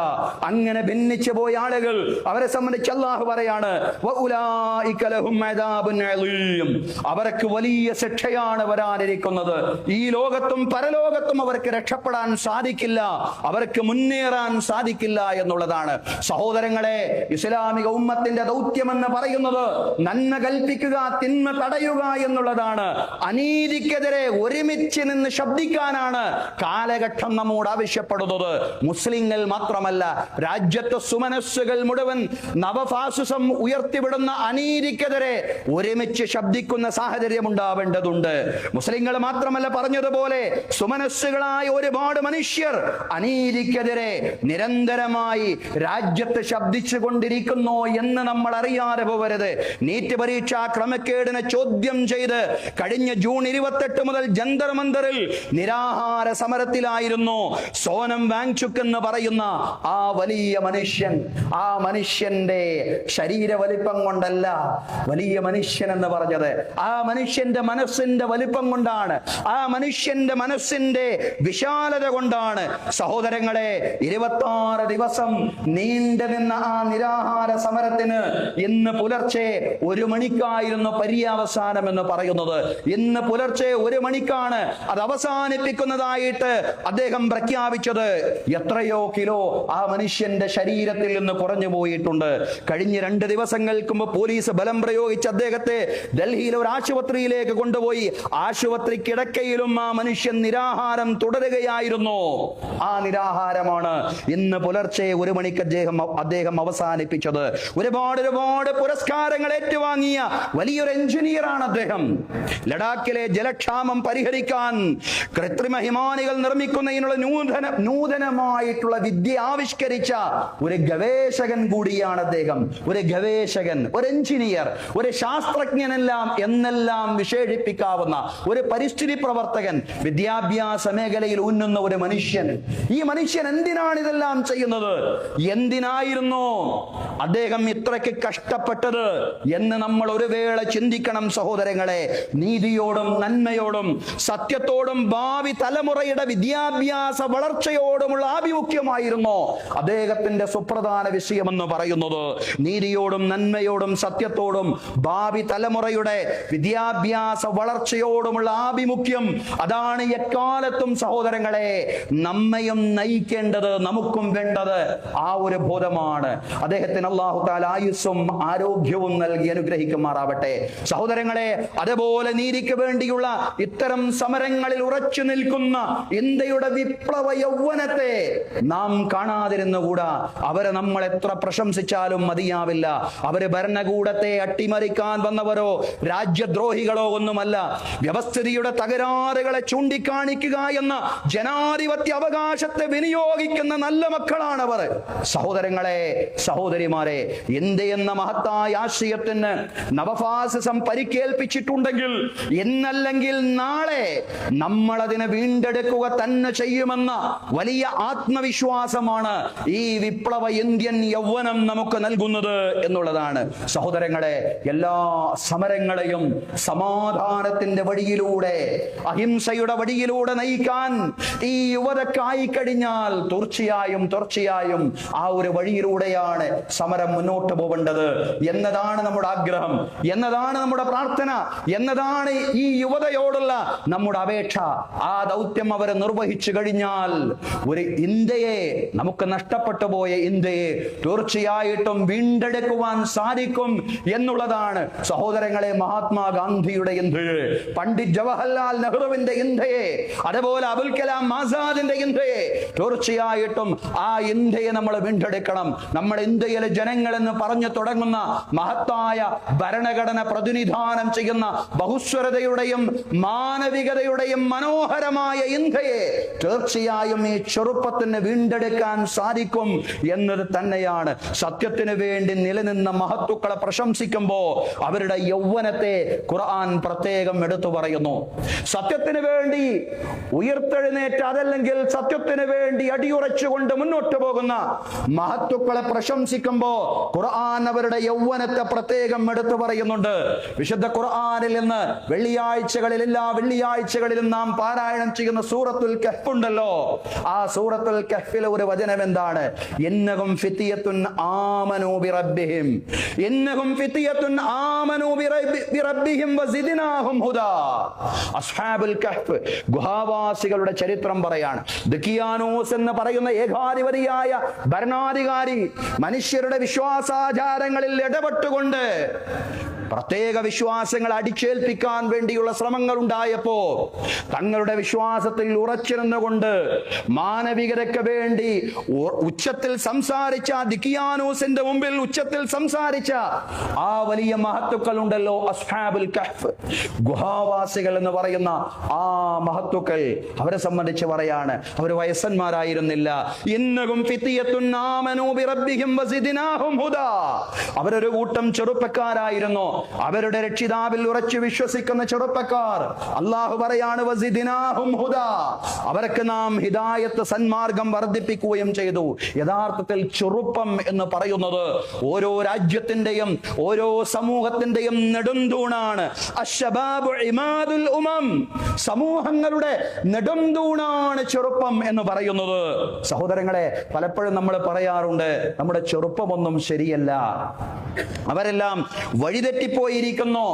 അങ്ങനെ ഭിന്നിച്ചു പോയ ആളുകൾ, അവരെ സംബന്ധിച്ച് അല്ലാഹു പറയാണ്, വഉലൈക ലഹും അദാബുൻ അലീം, അവർക്ക് വലിയ ശിക്ഷയാണ് വരാനിരിക്കുന്നത്. ഈ ലോകത്തും പരലോകത്തും അവർക്ക് രക്ഷപ്പെടാൻ സാധിക്കില്ല, അവർക്ക് മുന്നേറാൻ സാധിക്കില്ല എന്നുള്ളതാണ്. സഹോദരങ്ങളെ, ഇസ്ലാമിക ഉമ്മത്തിന്റെ ദൗത്യമെന്ന് പറയുന്നത് നന്മ കൽപ്പിക്കുക, തിന്മ തടയുക എന്നുള്ളതാണ്. അനീതിക്കെതിരെ ഒരുമിച്ച് നിന്ന് ശബ്ദിക്കാനാണ് കാലഘട്ടം നമ്മോട് ആവശ്യപ്പെടുന്നത്. മുസ്ലിങ്ങൾ മാത്രമല്ല, രാജ്യത്തെ സുമനസ്സുകൾ മുഴുവൻ നവഫാസിസം ഉയർത്തിവിടുന്ന അനീതിക്കെതിരെ ഒരുമിച്ച് ശബ്ദിക്കുന്ന സാഹചര്യം ഉണ്ടാവേണ്ടതുണ്ട്. മുസ്ലിങ്ങൾ മാത്രമല്ല, പറഞ്ഞതുപോലെ സുമനസ്സുകളായ ഒരുപാട് മനുഷ്യർ അനീതിക്കെതിരെ നിരന്തരമായി രാജ്യത്ത് ശബ്ദിച്ചു കൊണ്ടിരിക്കുന്നു എന്ന് നമ്മൾ അറിയാതെ പോകരുത്. നീറ്റ് പരീക്ഷാ ക്രമക്കേടിനെ ചോദ്യം ചെയ്ത് കഴിഞ്ഞ ജൂൺ 28 മുതൽ ജന്തർ മന്ദറിൽ നിരാഹാര സമരത്തിലായിരുന്നു സോനം വാങ്ചുക് എന്ന് പറയുന്ന ആ വലിയ മനുഷ്യൻ. ആ മനുഷ്യന്റെ ശരീര വലിപ്പം കൊണ്ടല്ല വലിയ മനുഷ്യൻ എന്ന് പറഞ്ഞത്, ആ മനുഷ്യന്റെ മനസ്സിന്റെ വലിപ്പം കൊണ്ടാണ്, ആ മനുഷ്യന്റെ മനസ്സിന്റെ വിശാലത കൊണ്ടാണ്. സഹോദരങ്ങളെ, 26 ദിവസം നീണ്ടു നിന്ന ആ നിരാഹാര സമരത്തിന് ഇന്ന് പുലർച്ചെ 1 മണിക്കായിരുന്നു പര്യവസാനം എന്ന് പറയുന്നത്. ഇന്ന് പുലർച്ചെ 1 മണിക്കാണ് അത് അവസാനിപ്പിക്കുന്നതായിട്ട് അദ്ദേഹം പ്രഖ്യാപിച്ചത്. എത്രയോ കിലോ ആ മനുഷ്യന്റെ ശരീരത്തിൽ നിന്ന് കുറഞ്ഞു പോയിട്ടുണ്ട്. കഴിഞ്ഞ 2 ദിവസങ്ങൾക്ക് മുമ്പ് പോലീസ് ബലം പ്രയോഗിച്ച് അദ്ദേഹത്തെ ഡൽഹിയിലെ ഒരു ആശുപത്രിയിലേക്ക് കൊണ്ടുപോയി. ആശുപത്രി കിടക്കയിലും ആ മനുഷ്യൻ നിരാഹാരം തുടരുകയായിരുന്നു. ആ നിരാഹാരമാണ് ഇന്ന് പുലർച്ചെ 1 മണിക്ക് അദ്ദേഹം അവസാനിപ്പിച്ചത്. ഒരുപാട് പുരസ്കാരങ്ങൾ ഏറ്റുവാങ്ങിയ വലിയൊരു എഞ്ചിനീയറാണ് അദ്ദേഹം. ലഡാക്കിലെ ജലക്ഷാമം പരിഹരിക്കാൻ കൃത്രിമ ഹിമാനികൾ നിർമ്മിക്കുന്നതിനുള്ള നൂതനമായിട്ടുള്ള വിദ്യ ആവിഷ്കരിച്ച ഒരു ഗവേഷകൻ കൂടിയാണ് അദ്ദേഹം. ഒരു ഗവേഷകൻ, ഒരു എഞ്ചിനീയർ, ഒരു ശാസ്ത്രജ്ഞനെല്ലാം എന്നെല്ലാം വിശേഷിപ്പിക്കാവുന്ന ഒരു പരിസ്ഥിതി പ്രവർത്തകൻ, വിദ്യാഭ്യാസ മേഖലയിൽ ഉന്നുന്ന ഒരു മനുഷ്യൻ. ഈ മനുഷ്യൻ എന്തിനാണ് ഇതെല്ലാം ചെയ്യുന്നത്? എന്തിനായിരുന്നു അദ്ദേഹം ഇത്രയ്ക്ക് കഷ്ടപ്പെട്ടത് എന്ന് നമ്മൾ ഒരു വേള ചിന്തിക്കണം സഹോദരങ്ങളെ. നീതിയോടും നന്മയോടും സത്യത്തോടും ഭാവി തലമുറയുടെ വിദ്യാഭ്യാസ വളർച്ചയോടുമുള്ള ആഭിമുഖ്യമായിരുന്നു അദ്ദേഹത്തിന്റെ സുപ്രധാന വിഷയമെന്ന് പറയുന്നത്. നീതിയോടും നന്മയോടും സത്യത്തോടും ഭാവി തലമുറയുടെ വിദ്യാഭ്യാസ വളർച്ചയോടുമുള്ള ആഭിമുഖ്യം, അതാണ് എക്കാലത്തും സഹോദരങ്ങളെ നമ്മയും നയിക്കേണ്ടത്, നമുക്കും വേണ്ടത് ആ ഒരു ബോധമാണ്. അദ്ദേഹത്തിന് അല്ലാഹു തആല ആയുസ്സും ആരോഗ്യവും നൽകി അനുഗ്രഹിക്കുമാറാവട്ടെ. സഹോദരങ്ങളെ, അതുപോലെ നീതിക്ക് വേണ്ടിയുള്ള ഇത്തരം സമരങ്ങളിൽ ഉറച്ചു നിൽക്കുന്ന ഇന്ത്യയുടെ വിപ്ലവ യൗവനത്തെ നാം കാണാതിരുന്നുകൂടാ. അവരെ നമ്മൾ എത്ര പ്രശംസിച്ചാലും മതിയാവില്ല. അവര് ഭരണകൂടത്തെ അട്ടിമറിക്കാൻ വന്നവരോ രാജ്യദ്രോഹികളോ ഒന്നുമല്ല. വ്യവസ്ഥിതിയുടെ തകരാറുകളെ ചൂണ്ടിക്കാണിക്കുക എന്ന ജനാധിപത്യ അവകാശത്തെ വിനിയോഗിക്കുന്ന നല്ല മക്കളാണ് അവർ. സഹോദരങ്ങളെ, സഹോദരിമാരെ, ഇന്ത്യ എന്ന മഹത്തായ ആശയത്തിന് നവഫാസിസം പരിക്കേൽപ്പിച്ചിട്ടുണ്ടെങ്കിൽ ഇന്നല്ലെങ്കിൽ നാളെ നമ്മൾ അതിനെ വീണ്ടെടുക്കുക തന്നെ ചെയ്യുമെന്ന വലിയ ആത്മവിശ്വാസമാണ് ഈ വിപ്ലവ ഇന്ത്യൻ യൗവനം നമുക്ക് നൽകുന്നത് എന്നുള്ളതാണ്. സഹോദരങ്ങളെ, എല്ലാ സമരങ്ങളെയും സമാധാനത്തിന്റെ വഴിയിലൂടെ, അഹിംസയുടെ വഴിയിലൂടെ നയിക്കാൻ ഈ യുവതക്കായി കഴിഞ്ഞാൽ തീർച്ചയായും ആ ഒരു വഴിയിലൂടെയാണ് സമരം മുന്നോട്ട് പോകേണ്ടത് എന്നതാണ് നമ്മുടെ ആഗ്രഹം, എന്നതാണ് നമ്മുടെ പ്രാർത്ഥന, എന്നതാണ് ഈ യുവതയോടുള്ള നമ്മുടെ അപേക്ഷ. ആ ദൗത്യം അവർ നിർവഹിച്ചു കഴിഞ്ഞാൽ ഒരു ഇന്ത്യയെ, നമുക്ക് നഷ്ടപ്പെട്ടു പോയ ഇന്ത്യയെ തീർച്ചയായിട്ടും വീണ്ടെടുക്കുവാൻ സാധിക്കും എന്നുള്ളതാണ്. സഹോദരങ്ങളെ, മഹാത്മാഗാന്ധിയുടെ ഇന്ത്യയെ, പണ്ഡിറ്റ് ജവഹർലാൽ നെഹ്റുവിന്റെ ഇന്ത്യയെ, അതുപോലെ അബുൽ കലാം ആസാദിന്റെ ഇന്ത്യയെ, തീർച്ചയായിട്ടും ആ ഇന്ത്യയെ നമ്മൾ വീണ്ടെടുക്കണം. നമ്മൾ ഇന്ത്യയിലെ ജനങ്ങൾ എന്ന് പറഞ്ഞു തുടങ്ങുന്ന മഹത്തായ ഭരണഘടന പ്രതിനിധാനം ചെയ്യുന്ന ബഹുസ്വരതയുടെയും മാനവികതയുടെയും മനോഹരമായ ഇന്ത്യയെ തീർച്ചയായും ഈ ചെറുപ്പത്തിന് വീണ്ടെടുക്കാൻ സാധിക്കും എന്നത് തന്നെയാണ്. സത്യത്തിന് വേണ്ടി നിലനിന്ന മഹത്തുക്കളെ പ്രശംസിക്കുമ്പോ അവരുടെ യൗവനത്തെ ഖുർആൻ പ്രത്യേകം എടുത്തു പറയുന്നു. സത്യത്തിന് വേണ്ടി ഉയർത്തെഴുന്നേറ്റ്, അതല്ലെങ്കിൽ സത്യത്തിന് വേണ്ടി അടിയുറച്ചുകൊണ്ട് മുന്നോട്ട് പോകുന്ന മഹത്തുക്കളെ പ്രശംസിക്കുമ്പോ ഖുർആൻ അവരുടെ യൗവനത്തെ പ്രത്യേകം എടുത്തു പറയുന്നുണ്ട്. വിശുദ്ധ ഖുർആനിൽ നിന്ന് എല്ലാ വെള്ളിയാഴ്ചകളിലും നാം പാരായണം ചെയ്യുന്ന സൂറത്തുൽ കഹ്ഫ് ഉണ്ടല്ലോ, ആ സൂറത്തുൽ കഹ്ഫിലെ ഒരു വചനം എന്താണ്? ഇന്നഹും ഫിത്യത്തുൻ ആമനൂ ബിറബ്ബിഹിം, ഇന്നഹും ഫിത്യത്തുൻ ആമനൂ ബിറബ്ബിഹിം വസിദ്നാഹും ഹുദാ. അസ്ഹാബുൽ കഹ്ഫ് ഗുഹാവാസികളുടെ ചരിത്രം പറയാണ്. ദക്കിയാനൂസ് എന്ന് പറയുന്ന ഏകാധിപതിയായ ഭരണാധികാരി മനുഷ്യരുടെ വിശ്വാസാചാരങ്ങളിൽ ഇടപെട്ടുകൊണ്ട് പ്രത്യേക വിശ്വാസങ്ങൾ അടിച്ചേൽപ്പിക്കാൻ വേണ്ടിയുള്ള ശ്രമങ്ങൾ ഉണ്ടായപ്പോ തങ്ങളുടെ വിശ്വാസത്തിൽ ഉറച്ചിരുന്നുകൊണ്ട് മാനവികതയ്ക്ക് വേണ്ടി ഉച്ചത്തിൽ സംസാരിച്ച ദിക്കിയാനൂസിന്റെ മുമ്പിൽ ഉച്ചത്തിൽ സംസാരിച്ച ആ വലിയ മഹത്തുക്കൾ ഉണ്ടല്ലോ, അസ്ഹാബുൽ കഹ്ഫ്, ഗുഹാവാസികൾ എന്ന് പറയുന്ന ആ മഹത്തുക്കൾ, അവരെ സംബന്ധിച്ച് പറയാണ്, അവർ വയസ്സന്മാരായിരുന്നില്ല. ഇന്നഹും ഫിത്യത്തുൻ ആമനൂ ബിറബ്ബിഹിം വസിദ്നാഹും ഹുദാ. അവരൊരു കൂട്ടം ചെറുപ്പക്കാരായിരുന്നു, അവരുടെ രക്ഷിതാവിൽ ഉറച്ചു വിശ്വസിക്കുന്ന ചെറുപ്പക്കാർ. അല്ലാഹു പറയാണ് വസിദ്നാഹും ഹുദാ, അവർക്ക് നാം ഹിദായത്ത്, സന്മാർഗം വർദ്ധിപ്പിക്കുകയും ചെയ്തു. യഥാർത്ഥത്തിൽ ചെറുപ്പം എന്ന് പറയുന്നത് ഓരോ രാജ്യത്തിന്റെയും ഓരോ സമൂഹത്തിന്റെയും നെടുന്തൂണാണ്. അശ്ശബാബു ഇമാദുൽ ഉമം, സമൂഹങ്ങളുടെ നെടുന്തൂണാണ് ചെറുപ്പം എന്ന് പറയുന്നത്. സഹോദരങ്ങളെ, പലപ്പോഴും നമ്മൾ പറയാറുണ്ട് നമ്മുടെ ചെറുപ്പമൊന്നും ശരിയല്ല, അവരെല്ലാം വഴിതെറ്റിപ്പോയിരിക്കുന്നു,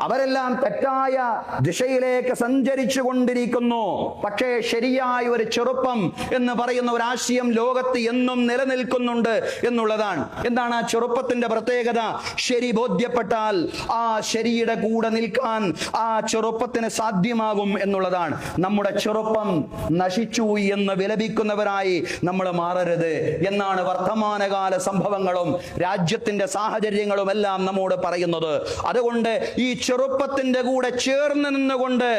അവരെല്ലാം തെറ്റായ ദിശയിലേക്ക് സഞ്ചരിച്ചു കൊണ്ടിരിക്കുന്നു. പക്ഷേ ശരിയായ ഒരു ചെറുപ്പം എന്ന് പറയുന്ന ഒരു ആശയം ലോകത്ത് എന്നും നിലനിൽക്കുന്നുണ്ട് എന്നുള്ളതാണ്. എന്താണ് ആ ചെറുപ്പത്തിന്റെ പ്രത്യേകത? ശരി ബോധ്യപ്പെട്ടാൽ ആ ശരിയുടെ കൂടെ നിൽക്കാൻ ആ ചെറുപ്പത്തിന് സാധ്യമാകും എന്നുള്ളതാണ്. നമ്മുടെ ചെറുപ്പം നശിച്ചു എന്ന് വിലപിക്കുന്നവരായി നമ്മൾ മാറരുത് എന്നാണ് വർത്തമാനകാല സംഭവങ്ങളും രാജ്യത്തിന്റെ സാഹചര്യങ്ങളും എല്ലാം നമ്മോട് പറയുന്നത്. അതുകൊണ്ട് ഈ ചെറുപ്പത്തിന്റെ കൂടെ ചേർന്ന് നിന്നുകൊണ്ട്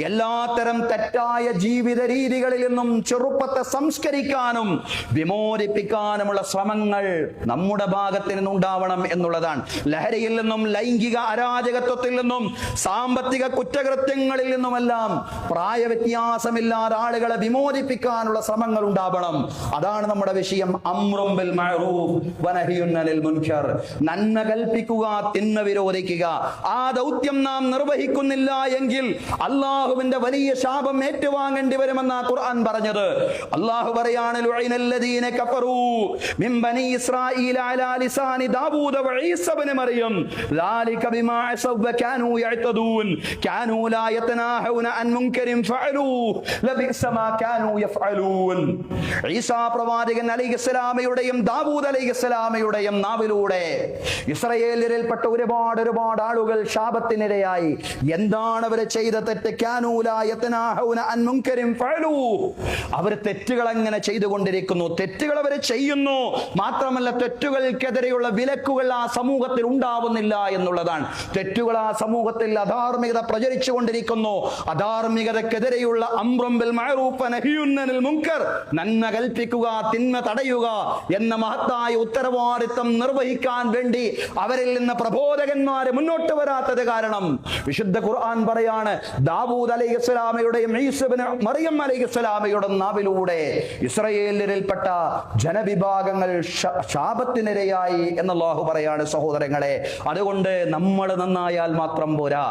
എല്ലാത്തരം തെറ്റായ ജീവിത രീതികളിൽ നിന്നും ചെറുപ്പത്തെ സംസ്കരിക്കാനും വിമോചിപ്പിക്കാനുമുള്ള ശ്രമങ്ങൾ നമ്മുടെ ഭാഗത്ത് നിന്നുണ്ടാവണം എന്നുള്ളതാണ്. ലഹരിയിൽ നിന്നും, ലൈംഗിക അരാജകത്വത്തിൽ നിന്നും, സാമ്പത്തിക കുറ്റകൃത്യങ്ങളിൽ നിന്നുമെല്ലാം പ്രായവ്യത്യാസമില്ലാതെ ആളുകളെ വിമോചിപ്പിക്കാനുള്ള ശ്രമങ്ങൾ ഉണ്ടാവണം. അതാണ് നമ്മുടെ വിഷയം. അംറും ബിൽ മഅറൂഫ് വനഹ്യുൻ അനിൽ മുൻകർ, നന്മ കൽപ്പിക്കുക, തിന്മ വിരോധിക്കുക. ആ ദൗത്യം നാം നിർവഹിക്കുന്നില്ല എങ്കിൽ അള്ളാഹുവിന്റെ വലിയ ശാപം ഏറ്റുവാങ്ങേണ്ടി വരുമെന്ന ഖുർആൻ പറഞ്ഞത്. അള്ളാഹു പറയാണ് ലുഇനല്ലദീന കഫറൂ മിൻ ബനി ഇസ്രായീല അലാ ലിസാനി ദാവൂദ വഈസ ഇബ്നു മറിയം ദാലിക ബിമാ അസവ വകാനൂ യഅ്തദൂൻ കാനൂ ലാ യതനാഹൂന അൻ മുൻകരിൻ ഫഅലൂ ലബിസ മാ കാനൂ യഫഅലൂൻ. ഈസാ പ്രവാചകൻ അലൈഹിസ്സലാമയുടെയും ദാവൂദ് അലൈഹിസ്സലാമയുടെയും നാവിലൂടെ ഇസ്രായേലിൽപ്പെട്ട ഒരുപാട് ആളുകൾ ശാപത്തിനിരയായി. എന്താണ് അവർ ചെയ്ത തെറ്റ്? കാനൂ ലാ യതനാഹൂന അൻ മുൻകരിൻ ഫഅലൂ, അവർ തെറ്റുകൾ അങ്ങനെ ചെയ്തുകൊണ്ടിരിക്കുന്നു, തെറ്റുകൾ അവർ ചെയ്യുന്നു. മാത്രമല്ല തെറ്റുകൾക്കെതിരെയുള്ള വിലക്കുകൾ ആ സമൂഹത്തിൽ ഉണ്ടാവുന്നില്ല എന്നുള്ളതാണ്. തെറ്റുകൾ ആ സമൂഹത്തിൽ, അധാർമികത പ്രചരിച്ചു കൊണ്ടിരിക്കുന്നു. അധാർമികതക്കെതിരെയുള്ള അംറും ബിൽ മഅറൂഫ് വനഹ്യുൻ അനിൽ മുൻകർ, നന്മ കൽപ്പിക്കുക, തിന്മ തടയുക എന്ന മഹത്തായ ഉത്തരവാദിത്തം നിർവഹിക്കാൻ വേണ്ടി അവരിൽ നിന്ന് പ്രബോധകന്മാരെ മുന്നോട്ട് വരാത്തത് കാരണം വിശുദ്ധ ഖുർആൻ പറയാണ്, ദാവൂദ് അലൈഹിസ്സലാമയുടെയും ഈസാ ഇബ്നു മറിയം അലൈഹിസ്സലാമയുടെ നാവിലൂടെ ഇസ്രായേലിൽപ്പെട്ട ജനവിഭാഗങ്ങൾ ശാപത്തിനിരയായി എന്ന് അല്ലാഹു പറയാണ്. സഹോദരങ്ങളെ, അതുകൊണ്ട് നമ്മൾ നന്നായാൽ മാത്രം പോരാ.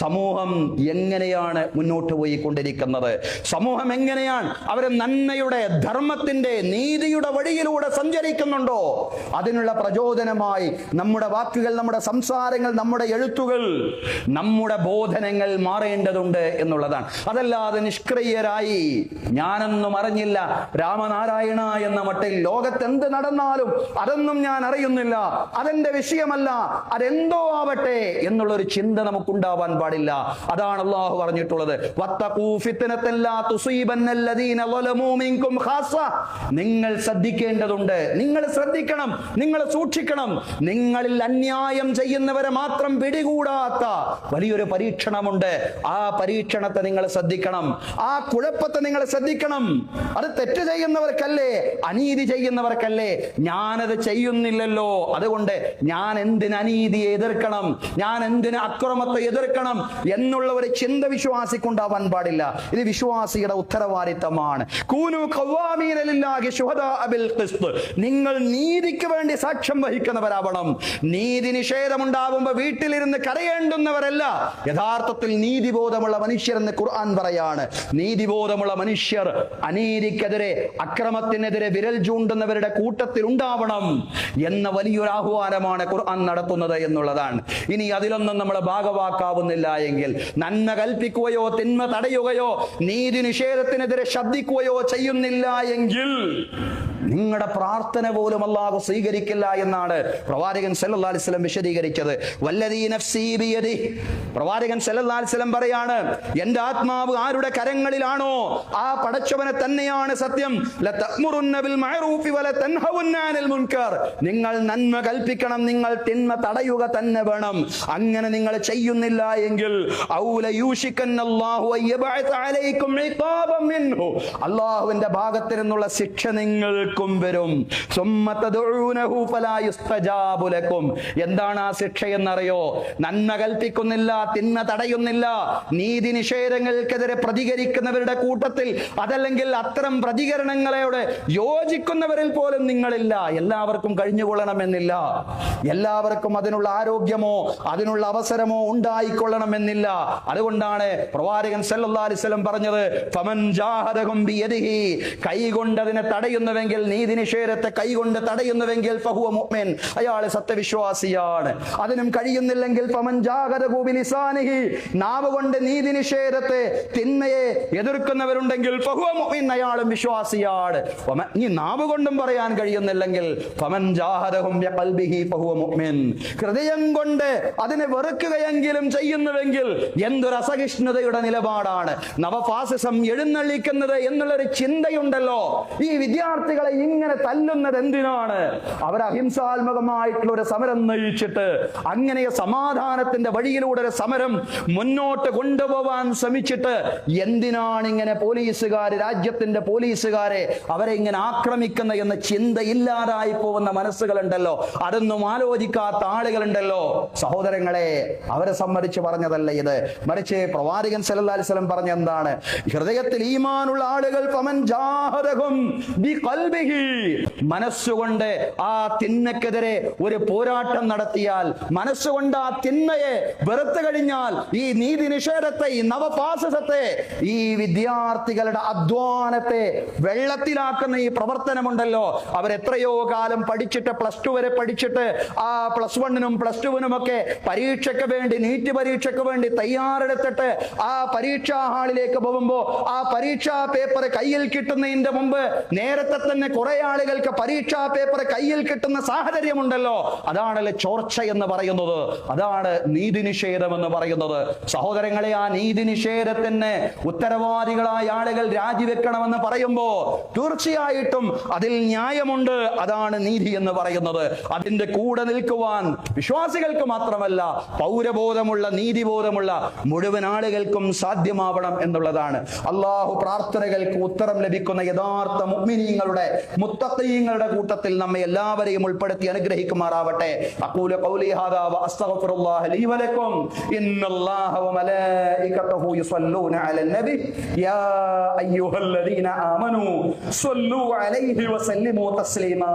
സമൂഹം എങ്ങനെയാണ് മുന്നോട്ട് പോയിക്കൊണ്ടിരിക്കുന്നത്? സമൂഹം എങ്ങനെയാണ് അവർ നന്മയുടെ, ധർമ്മത്തിന്റെ, നീതിയുടെ വഴിയിലൂടെ സഞ്ചരിക്കുന്നുണ്ടോ? അതിനുള്ള പ്രചോദനമായി നമ്മുടെ വാക്കുകൾ, നമ്മുടെ സംസാരങ്ങൾ, നമ്മുടെ എഴുത്തുകൾ, നമ്മുടെ ബോധനങ്ങൾ മാറേണ്ടതുണ്ട് എന്നുള്ളതാണ്. അതല്ലാതെ നിഷ്ക്രിയരായി ഞാനൊന്നും അറിഞ്ഞില്ല, രാമനാരായണ എന്ന മട്ടിൽ ലോകത്ത് എന്ത് നടന്നാലും അതൊന്നും ഞാൻ അറിയുന്നില്ല, അതെന്റെ വിഷയമല്ല, അതെന്തോ ആവട്ടെ എന്നുള്ളൊരു ചിന്ത നമുക്കുണ്ടാവാൻ പാടില്ല. അതാണ് അല്ലാഹു പറഞ്ഞിട്ടുള്ളത്, വത്തഖൂ ഫിത്നതൻ ലാ തുസീബന്നല്ലദീന ളലമൂ മിൻകും ഖാസ്സ. നിങ്ങൾ ശ്രദ്ധിക്കേണ്ടതുണ്ട്, നിങ്ങൾ ശ്രദ്ധിക്കണം, നിങ്ങൾ സൂക്ഷിക്കണം. നിങ്ങളിൽ അന്യായം ചെയ്യുന്നവരെ മാത്രം പിടികൂടാത്ത വലിയൊരു പരീക്ഷണമുണ്ട്. ആ പരീക്ഷണത്തെ നിങ്ങൾ ശ്രദ്ധിക്കണം, ആ കുഴപ്പത്തെ നിങ്ങൾ ശ്രദ്ധിക്കണം. അത് തെറ്റ് ചെയ്യുന്നവർക്കല്ലേ, അനീതി ചെയ്യുന്നവർക്കല്ലേ. ഞാനത് ചെയ്യുന്നില്ലല്ലോ, അതുകൊണ്ട് ഞാൻ എന്തിന് അനീതിയെ എതിർക്കണം, ഞാൻ എന്തിന് അക്രമത്തെ എതിർക്കണം എന്നുള്ള ഒരു ചിന്ത വിശ്വാസിക്കുണ്ടാവാൻ പാടില്ല. ഇത് വിശ്വാസിയുടെ ഉത്തരവാദിത്തമാണ്. കൂനു ഖവാമീന ലില്ലാഹി ശുഹദാ ബിൽ ഖിസ്ത്, നിങ്ങൾ നീതിക്ക് വേണ്ടി സാക്ഷ്യം വഹിക്കുന്നവരാവണം. നീതി നിഷേധമുണ്ടാ പ്രശ്നമുണ്ടാവുമ്പോ വീട്ടിലിരുന്ന് കരയേണ്ടുന്നവരല്ല യഥാർത്ഥത്തിൽ നീതിബോധമുള്ള മനുഷ്യരെന്ന് ഖുർആൻ പറയാണ്. നീതിബോധമുള്ള മനുഷ്യർ അനീതിക്കെതിരെ, അക്രമത്തിനെതിരെ വിരൽ ചൂണ്ടുന്നവരുടെ കൂട്ടത്തിൽ ഉണ്ടാവണം എന്ന വലിയൊരു ആഹ്വാനമാണ് ഖുർആൻ നടത്തുന്നത് എന്നുള്ളതാണ്. ഇനി അതിലൊന്നും നമ്മൾ ഭാഗവാക്കാവുന്നില്ല എങ്കിൽ, നന്മ കൽപ്പിക്കുകയോ തിന്മ തടയുകയോ നീതി നിഷേധത്തിനെതിരെ ശബ്ദിക്കുകയോ ചെയ്യുന്നില്ല എങ്കിൽ നിങ്ങളുടെ പ്രാർത്ഥന പോലും അല്ലാഹു സ്വീകരിക്കില്ല എന്നാണ് പ്രവാചകൻ സല്ലല്ലാഹു അലൈഹി വസല്ലം വിശദീകരിച്ചത്. വല്ലദീ നഫ്സീ ബിയദി, പ്രവാചകൻ സല്ലല്ലാഹു അലൈഹി വസല്ലം പറയാണ്, എന്റെ ആത്മാവ് ആരുടെ കരങ്ങളിലാണോ ആ പടച്ചവനെ തന്നെയാണ് സത്യം. ലതഅ്മുറുന്ന ബിൽ മഅറൂഫി വല തൻഹവുന്ന അനിൽ മുൻകർ, നിങ്ങൾ നന്മ കൽപ്പിക്കണം, നിങ്ങൾ തിന്മ തടയുക തന്നെ വേണം. അങ്ങനെ നിങ്ങൾ ചെയ്യുന്നില്ല എങ്കിൽ ഔല യൂഷിക്കന്നല്ലാഹു അയ്യബഅത അലൈക്കും ഇഖാബൻ മിൻഹു, അല്ലാഹുവിന്റെ ഭാഗത്ത് നിന്നുള്ള ശിക്ഷ നിങ്ങൾക്കും വരും. എന്താണ് ആ ശിക്ഷ എന്നറിയോ? നന്മ കൽപ്പിക്കുന്നില്ല, തിന്മ തടയുന്നില്ല, നീതി നിഷേധങ്ങൾക്കെതിരെ പ്രതികരിക്കുന്നവരുടെ കൂട്ടത്തിൽ, അതല്ലെങ്കിൽ അത്തരം പ്രതികരണങ്ങളോട് യോജിക്കുന്നവരിൽ പോലും നിങ്ങളില്ല. എല്ലാവർക്കും കഴിഞ്ഞുകൊള്ളണമെന്നില്ല, എല്ലാവർക്കും അതിനുള്ള ആരോഗ്യമോ അതിനുള്ള അവസരമോ ഉണ്ടായിക്കൊള്ളണമെന്നില്ല. അതുകൊണ്ടാണ് പ്രവാചകൻ സല്ലല്ലാഹു അലൈഹി വസല്ലം പറഞ്ഞത്, ഫമൻ ജാഹദഹും ബിയദിഹി, കൈകൊണ്ട് അതിനെ തടയുന്നുവെങ്കിൽ, നീതി നിഷേധത്തെ കൈകൊണ്ട് തടയുന്നുവെങ്കിൽ ഫഹുവ മുഅ്മിൻ, അയാൾ സത്യവിശ്വാസിയാണ്. അതിനും കഴിയുന്നില്ലെങ്കിൽ ഫമൻ ജാഹദഹു ബിലിസാനിഹി, നാവ് കൊണ്ട് നീതി നിഷേധത്തെ, തിന്മയെ എതിർക്കുന്നവരുണ്ടെങ്കിൽ ഫഹുവ മുഅ്മിൻ, അയാളും വിശ്വാസിയാണ്. ഈ നാവ് കൊണ്ടും പറയാൻ കഴിയുന്നില്ലെങ്കിൽ ഫമൻ ജാഹദഹും ബിഖൽബിഹി ഫഹുവ മുഅ്മിൻ, ഹൃദയം കൊണ്ട് അതിനെ വെറുക്കുകയെങ്കിലും ചെയ്യുന്നുവെങ്കിൽ എന്തൊരു അസഹിഷ്ണുതയുടെ നിലപാടാണ്. നവഫാസിസം എഴുന്നള്ളിക്കുന്നത് എന്നുള്ളൊരു ചിന്തയുണ്ടല്ലോ. ഈ വിദ്യാർത്ഥികളെ ഇങ്ങനെ തല്ലുന്നത് എന്തിനാണ്? അവർ അഹിംസാത്മകമായിട്ടുള്ള ഒരു സമരം നയിച്ചിട്ട്, അങ്ങനെ സമാധാനത്തിന്റെ വഴിയിലൂടെ ഒരു സമരം മുന്നോട്ട് കൊണ്ടുപോവാൻ ശ്രമിച്ചിട്ട് എന്തിനാണ് ഇങ്ങനെ പോലീസുകാർ, രാജ്യത്തിന്റെ പോലീസുകാരെ അവരെ ഇങ്ങനെ ആക്രമിക്കുന്ന എന്ന ചിന്ത ഇല്ലാതായി പോകുന്ന മനസ്സുകളുണ്ടല്ലോ, അതൊന്നും ആലോചിക്കാത്ത ആളുകളുണ്ടല്ലോ. സഹോദരങ്ങളെ, അവരെ സംബന്ധിച്ച് പറഞ്ഞതല്ല ഇത്, മറിച്ച് പ്രവാചകൻ സല്ലല്ലാഹു അലൈഹി വസല്ലം പറഞ്ഞ എന്താണ്? ഹൃദയത്തിൽ ഈമാനുള്ള ആളുകൾ ഫമൻ ജാഹദഹും ബിഖൽബിഹി, മനസ്സുകൊണ്ട് ആ തിന്മക്കെതിരെ ഒരു പോരാട്ടം നടത്തിയാൽ, മനസ്സുകൊണ്ട് ആ തിന്മയെ വെറുത്തു കഴിഞ്ഞാൽ, ഈ നീതി നിഷേധത്തെ, ഈ നവഫാസിസത്തെ, ഈ വിദ്യാർത്ഥികളുടെ അധ്വാനത്തെ വെള്ളത്തിലാക്കുന്ന ഈ പ്രവർത്തനമുണ്ടല്ലോ, അവരെത്രയോ കാലം പഠിച്ചിട്ട്, പ്ലസ് ടു വരെ പഠിച്ചിട്ട്, ആ പ്ലസ് വണ്ണിനും പ്ലസ് ടുവിനും ഒക്കെ പരീക്ഷയ്ക്ക് വേണ്ടി, നീറ്റ് പരീക്ഷയ്ക്ക് വേണ്ടി തയ്യാറെടുത്തിട്ട് ആ പരീക്ഷാ ഹാളിലേക്ക് പോകുമ്പോ ആ പരീക്ഷാ പേപ്പർ കയ്യിൽ കിട്ടുന്നതിന്റെ മുമ്പ് നേരത്തെ തന്നെ കുറെ ആളുകൾക്ക് പരീക്ഷാ പേപ്പർ കയ്യിൽ കിട്ടുന്ന സാഹചര്യമുണ്ടല്ലോ. അതാണല്ലോ ചോർച്ച എന്ന് പറയുന്നത്, അതാണ് നീതി നിഷേധം എന്ന് പറയുന്നത്. സഹോദരങ്ങളെ, ആ നീതി നിഷേധത്തിന് ഉത്തരവാദികളായ ആളുകൾ രാജിവെക്കണമെന്ന് പറയുമ്പോ തീർച്ചയായിട്ടും അതിൽ ന്യായമുണ്ട്. അതാണ് നീതി എന്ന് പറയുന്നത്. അതിന്റെ കൂടെ നിൽക്കുവാൻ വിശ്വാസികൾക്ക് മാത്രമല്ല, പൗരബോധമുള്ള, നീതിബോധമുള്ള മുഴുവൻ ആളുകൾക്കും സാധ്യമാവണം എന്നുള്ളതാണ്. അള്ളാഹു പ്രാർത്ഥനകൾക്ക് ഉത്തരം ലഭിക്കുന്ന യഥാർത്ഥ മുഅ്മിനീങ്ങളുടെ, മുത്തഖീങ്ങളുടെ കൂട്ടത്തിൽ നമ്മെ എല്ലാവരെയും ഉൾപ്പെടുത്തി അനുഗ്രഹിക്കുമാറാവട്ടെ. അഖൂലു ഖൗലി ഹാദാ വ അസ്തഗ്ഫിറുല്ലാഹ ലീ വലക്കും. ഇന്നല്ലാഹ വ മലായികതഹു യുസല്ലൂന അലൻ നബി യാ അയ്യുഹല്ലദീന ആമനൂ സ്വല്ലൂ അലൈഹി വസല്ലിമൂ തസ്ലീമാ.